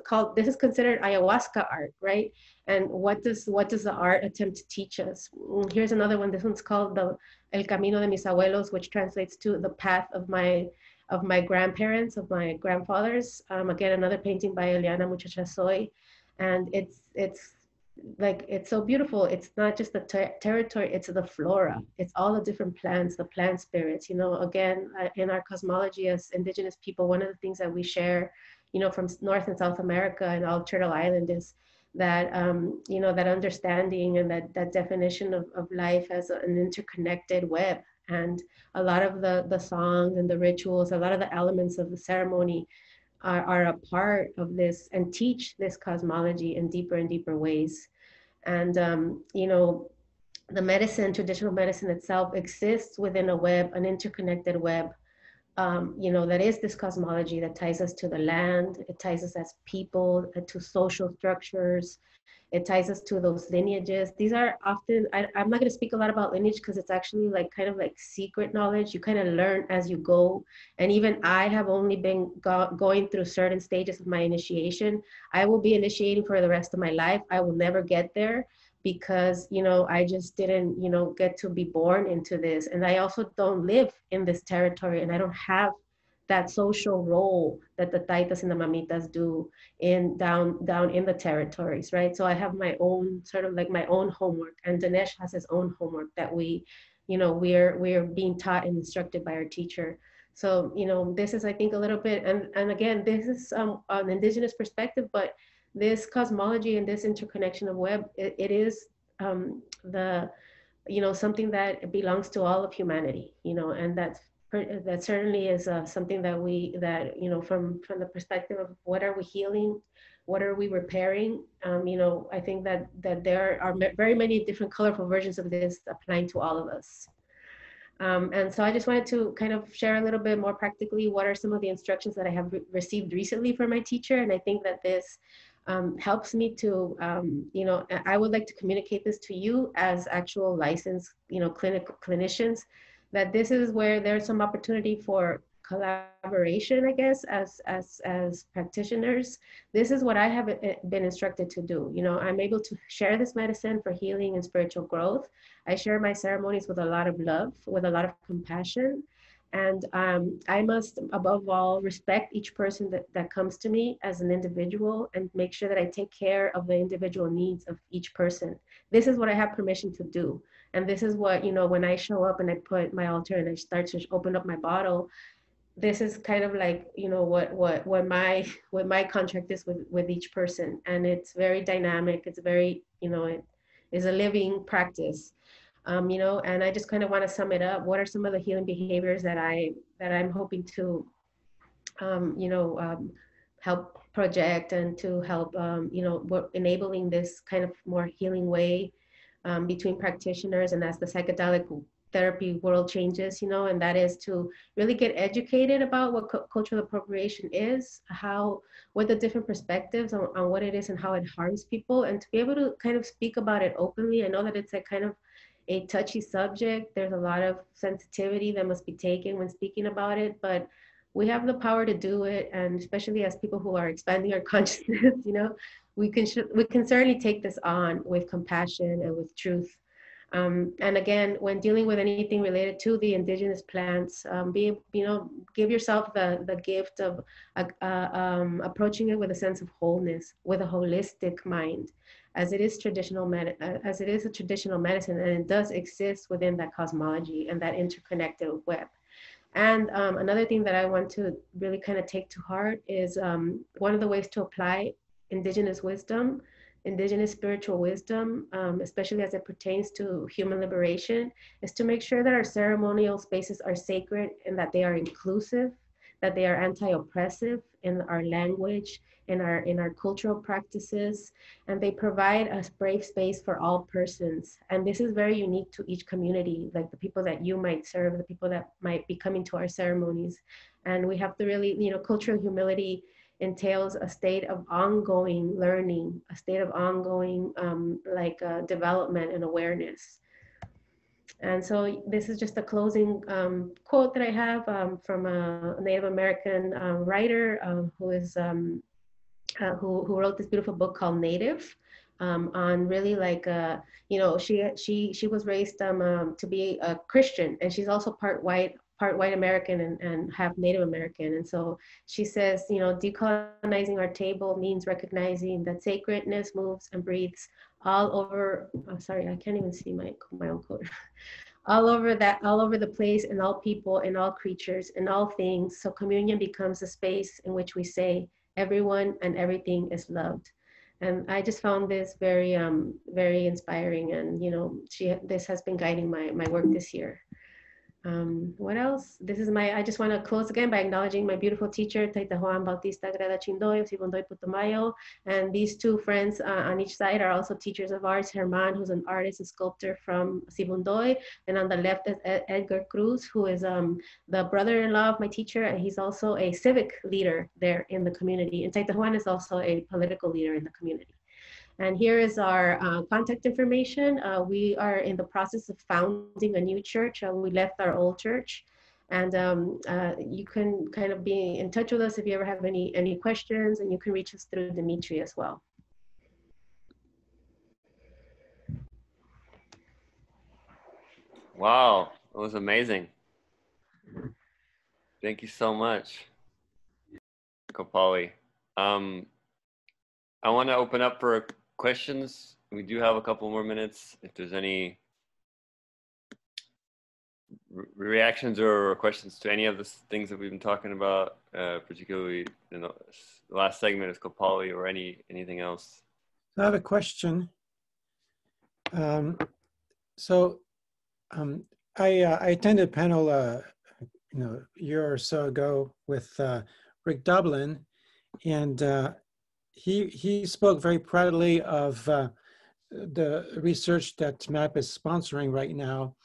considered ayahuasca art, right? And what does the art attempt to teach us? Here's another one. This one's called El Camino de Mis Abuelos, which translates to the path of my grandparents, of my grandfathers. Again, another painting by Eliana Muchacha Soy. And it's like, it's so beautiful. It's not just the territory, it's the flora. It's all the different plants, the plant spirits. You know, again, in our cosmology as Indigenous people, one of the things that we share, you know, from North and South America and all Turtle Island is that, you know, that understanding and that definition of life as an interconnected web. And a lot of the songs and the rituals, a lot of the elements of the ceremony are a part of this and teach this cosmology in deeper and deeper ways. And, you know, the medicine, traditional medicine itself exists within a web, an interconnected web, you know, that is this cosmology that ties us to the land, it ties us as people, to social structures, it ties us to those lineages. These are often, I'm not going to speak a lot about lineage because it's actually like kind of like secret knowledge. You kind of learn as you go. And even I have only been going through certain stages of my initiation. I will be initiating for the rest of my life. I will never get there because, you know, I just didn't, you know, get to be born into this. And I also don't live in this territory and I don't have that social role that the taitas and the mamitas do in down in the territories, right? So I have my own sort of like my own homework, and Dinesh has his own homework that we, you know, we're being taught and instructed by our teacher. So, you know, this is, I think, a little bit, and again, this is an indigenous perspective, but this cosmology and this interconnection of web, it is the, you know, something that belongs to all of humanity, you know, and that certainly is something that we, that, you know, from the perspective of what are we healing, what are we repairing, you know, I think that there are very many different colorful versions of this applying to all of us. And so I just wanted to kind of share a little bit more practically what are some of the instructions that I have received recently from my teacher. And I think that this helps me to, you know, I would like to communicate this to you as actual licensed, you know, clinicians, that this is where there's some opportunity for collaboration, I guess, as practitioners. This is what I have been instructed to do. You know, I'm able to share this medicine for healing and spiritual growth. I share my ceremonies with a lot of love, with a lot of compassion. And I must, above all, respect each person that comes to me as an individual and make sure that I take care of the individual needs of each person. This is what I have permission to do. And this is what, you know, when I show up and I put my altar and I start to open up my bottle, this is kind of like, you know, what my contract is with each person. And it's very dynamic. It's very, you know, it is a living practice. You know, and I just kind of want to sum it up. What are some of the healing behaviors that I'm hoping to, you know, help project and to help, you know, enabling this kind of more healing way between practitioners and as the psychedelic therapy world changes, you know, and that is to really get educated about what cultural appropriation is, what the different perspectives on what it is and how it harms people, and to be able to kind of speak about it openly. I know that it's a kind of a touchy subject. There's a lot of sensitivity that must be taken when speaking about it, but we have the power to do it. And especially as people who are expanding our consciousness, you know, we can certainly take this on with compassion and with truth. And again, when dealing with anything related to the indigenous plants, you know, give yourself the gift of approaching it with a sense of wholeness, with a holistic mind, as it is a traditional medicine, and it does exist within that cosmology and that interconnected web. And another thing that I want to really kind of take to heart is one of the ways to apply indigenous wisdom, indigenous spiritual wisdom, especially as it pertains to human liberation, is to make sure that our ceremonial spaces are sacred and that they are inclusive, that they are anti-oppressive in our language, in our cultural practices, and they provide a brave space for all persons. And this is very unique to each community, like the people that you might serve, the people that might be coming to our ceremonies. And we have to really, you know, cultural humility entails a state of ongoing learning, a state of ongoing development and awareness. And so this is just a closing quote that I have from a Native American writer who wrote this beautiful book called Native, on really like, you know, she was raised to be a Christian, and she's also part white American and half Native American. And so she says, you know, decolonizing our table means recognizing that sacredness moves and breathes all over, oh, sorry, I can't even see my own quote. all over the place, in all people, in all creatures, in all things. So communion becomes a space in which we say everyone and everything is loved. And I just found this very, very inspiring. And, you know, this has been guiding my work this year. What else? I just want to close again by acknowledging my beautiful teacher, Taita Juan Bautista Greda Chindoy, Sibundoy Putumayo. And these two friends on each side are also teachers of ours. Herman, who's an artist and sculptor from Sibundoy. And on the left is Edgar Cruz, who is the brother-in-law of my teacher. And he's also a civic leader there in the community. And Taita Juan is also a political leader in the community. And here is our contact information. We are in the process of founding a new church. We left our old church, and you can kind of be in touch with us if you ever have any questions, and you can reach us through Dimitri as well. Wow, that was amazing. Thank you so much, Kopali. I want to open up for questions. We do have a couple more minutes. If there's any reactions or questions to any of the things that we've been talking about, particularly in the last segment is Kopali, or anything else. I have a question. I attended a panel a year or so ago with Rick Dublin, and he spoke very proudly of the research that MAP is sponsoring right now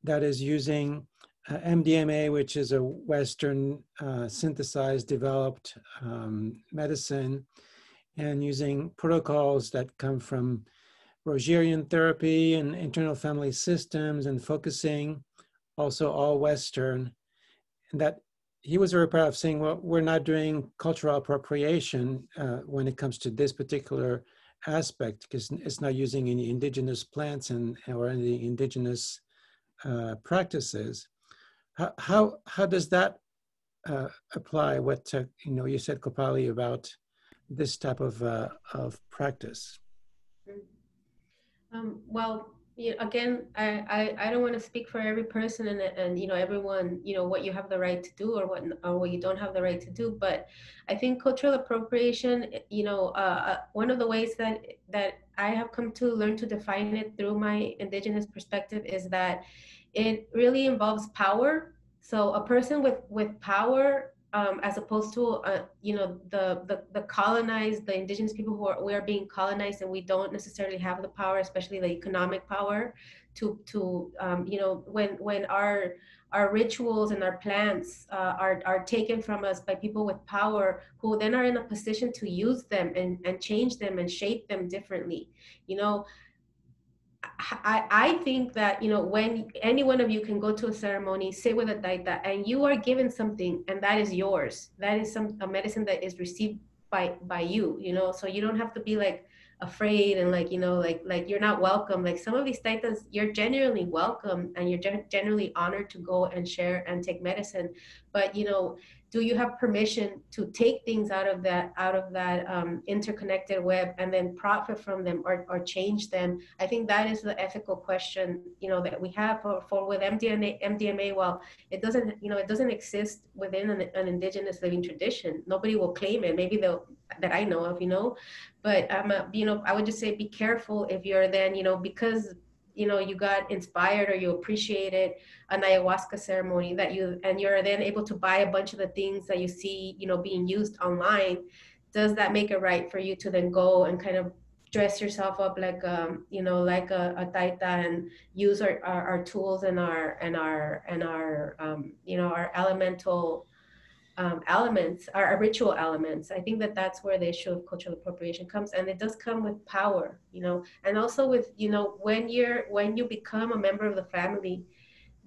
that is using MDMA, which is a Western synthesized, developed medicine, and using protocols that come from Rogerian therapy and internal family systems, and focusing also all Western. And that he was very proud of saying, well, we're not doing cultural appropriation when it comes to this particular aspect, because it's not using any indigenous plants or any indigenous practices. How does that apply? What you said, Kopali, about this type of practice? Well, again, I don't want to speak for every person and everyone, what you have the right to do or what you don't have the right to do. But I think cultural appropriation, one of the ways that I have come to learn to define it through my indigenous perspective is that it really involves power. So a person with power, as opposed to the colonized, the indigenous people we are being colonized, and we don't necessarily have the power, especially the economic power, to when our rituals and our plants are taken from us by people with power, who then are in a position to use them and change them and shape them differently. I think that, when any one of you can go to a ceremony, sit with a taita, and you are given something, and that is yours. That is a medicine that is received by you, so you don't have to be like afraid and like you're not welcome. Like some of these taitas, you're genuinely welcome and you're genuinely honored to go and share and take medicine. But do you have permission to take things out of that interconnected web and then profit from them or change them? I think that is the ethical question, that we have for with MDMA. Well, it doesn't exist within an indigenous living tradition. Nobody will claim it. Maybe that I know of, but I would just say be careful if you're then, because you got inspired or you appreciated an ayahuasca ceremony and you're then able to buy a bunch of the things that you see, being used online. Does that make it right for you to then go and kind of dress yourself up like like a taita and use our tools and our our elemental elements, our ritual elements? I think that's where the issue of cultural appropriation comes, and it does come with power, and also with when you become a member of the family,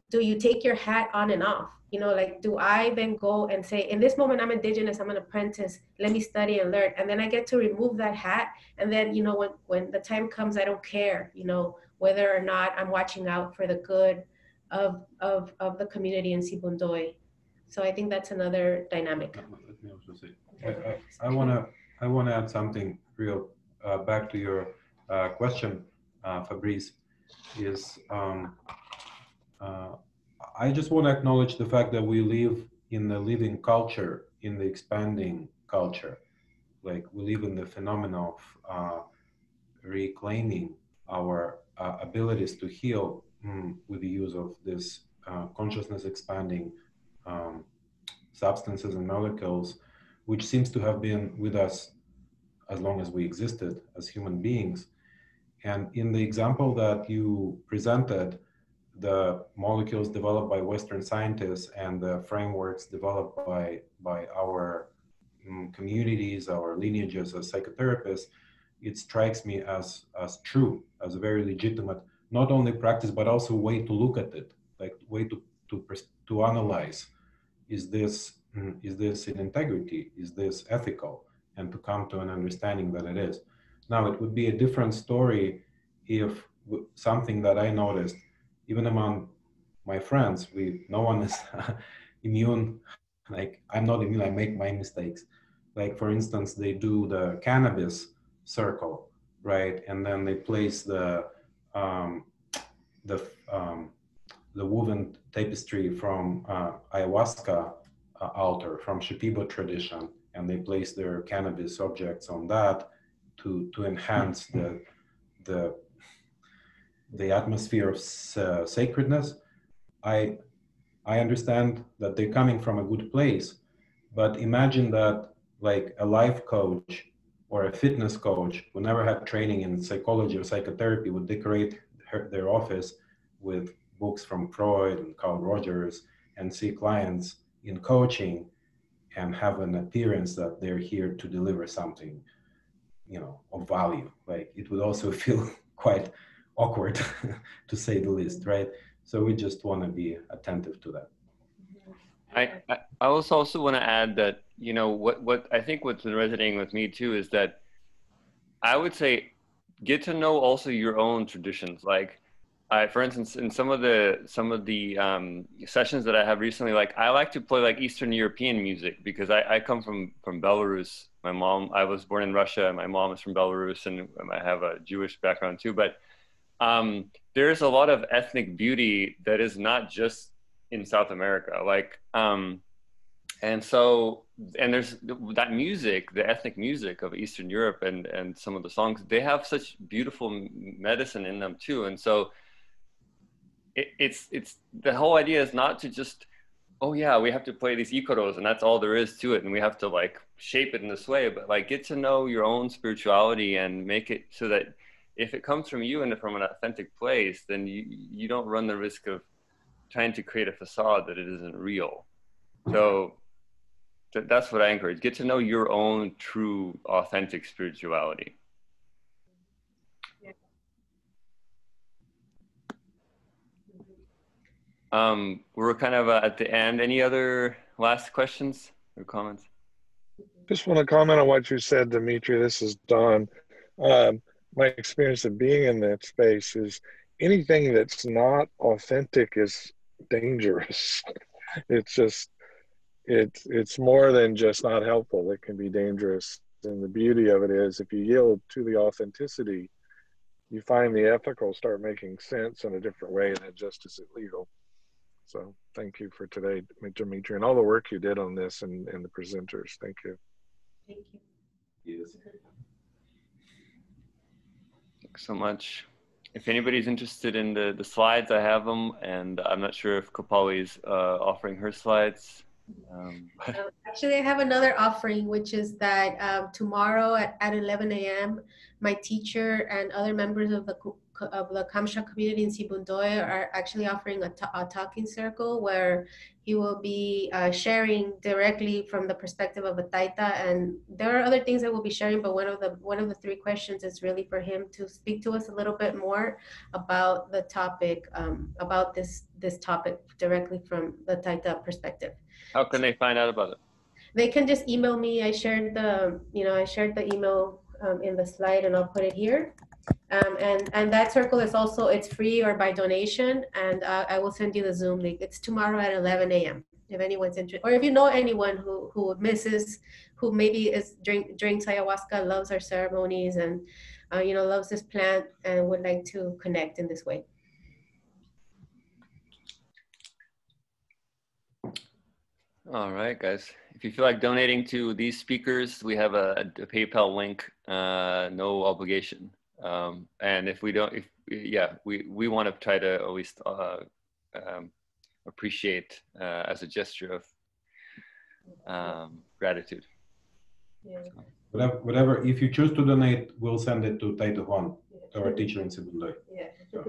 do you take your hat on and off? Like, do I then go and say, in this moment I'm indigenous, I'm an apprentice, let me study and learn, and then I get to remove that hat, and then when the time comes, I don't care whether or not I'm watching out for the good of the community in Sibundoy. So I think that's another dynamic. Let me also say, I want to add something real back to your question, Fabrice. Is I just want to acknowledge the fact that we live in the living culture, in the expanding culture. Like, we live in the phenomenon of reclaiming our abilities to heal with the use of this consciousness expanding substances and molecules, which seems to have been with us as long as we existed as human beings. And in the example that you presented, the molecules developed by Western scientists and the frameworks developed by our communities, our lineages as psychotherapists, it strikes me as true, as a very legitimate, not only practice, but also way to look at it, like way to analyze. Is this in integrity? Is this ethical? And to come to an understanding that it is. Now, it would be a different story if something that I noticed, even among my friends, no one is immune Like, I'm not immune, I make my mistakes. Like, for instance, they do the cannabis circle, right? And then they place um, the woven tapestry from ayahuasca altar, from Shipibo tradition, and they place their cannabis objects on that to enhance the atmosphere of sacredness. I understand that they're coming from a good place, but imagine that like a life coach or a fitness coach who never had training in psychology or psychotherapy would decorate their office with books from Freud and Carl Rogers and see clients in coaching and have an appearance that they're here to deliver something, you know, of value. Like, it would also feel quite awkward to say the least, right? So we just want to be attentive to that. I also want to add that, you know, what I think what's been resonating with me too is that I would say get to know also your own traditions. Like, for instance, in some of the sessions that I have recently, like, I like to play like Eastern European music because I come from Belarus. I was born in Russia, and my mom is from Belarus, and I have a Jewish background too. But there's a lot of ethnic beauty that is not just in South America, like, and there's that music, the ethnic music of Eastern Europe, and some of the songs, they have such beautiful medicine in them too. And so it's the whole idea is not to just, oh yeah, we have to play these ikoros and that's all there is to it, and we have to like shape it in this way, but like get to know your own spirituality and make it so that if it comes from you and from an authentic place, then you don't run the risk of trying to create a facade that it isn't real. So that's what I encourage. Get to know your own true, authentic spirituality. We're kind of at the end. Any other last questions or comments? Just want to comment on what you said, Dimitri. This is Don. My experience of being in that space is anything that's not authentic is dangerous. It's just, it's more than just not helpful. It can be dangerous. And the beauty of it is if you yield to the authenticity, you find the ethical start making sense in a different way than just is it legal. So thank you for today, Dimitri, and all the work you did on this and the presenters. Thank you. Thank you. Yes. Thanks so much. If anybody's interested in the slides, I have them, and I'm not sure if Kopali's offering her slides. Actually, I have another offering, which is that tomorrow at 11 a.m., my teacher and other members of the Kamsha community in Sibundoy are actually offering a talking circle where he will be sharing directly from the perspective of a Taita. And there are other things that we'll be sharing, but one of the three questions is really for him to speak to us a little bit more about the topic, about this topic directly from the Taita perspective. How can they find out about it? They can just email me. I shared the email in the slide, and I'll put it here. And that circle is also, it's free or by donation, and I will send you the Zoom link. It's tomorrow at 11 a.m. if anyone's interested, or if you know anyone who maybe drinks ayahuasca, loves our ceremonies, and loves this plant and would like to connect in this way. All right, guys. If you feel like donating to these speakers, we have a PayPal link, no obligation. And if we don't, we want to try to at least appreciate as a gesture of gratitude. Yeah. Whatever, if you choose to donate, we'll send it to Taito Juan, to our teacher in Sibundoy. Yeah. So.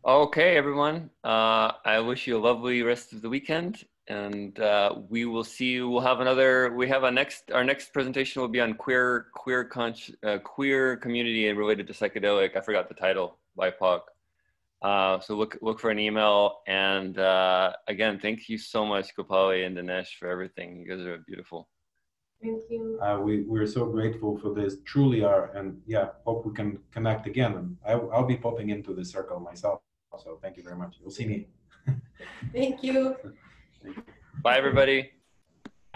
Okay, everyone. I wish you a lovely rest of the weekend, and we will see you. We'll have our next presentation will be on queer community and related to psychedelic. I forgot the title, BIPOC. So look for an email. And again, thank you so much, Kopali and Dinesh, for everything. You guys are beautiful. Thank you. We're so grateful for this, truly are, and yeah, hope we can connect again. And I'll be popping into the circle myself. So thank you very much. You'll see me. Thank you. Bye, everybody.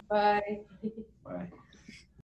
Bye.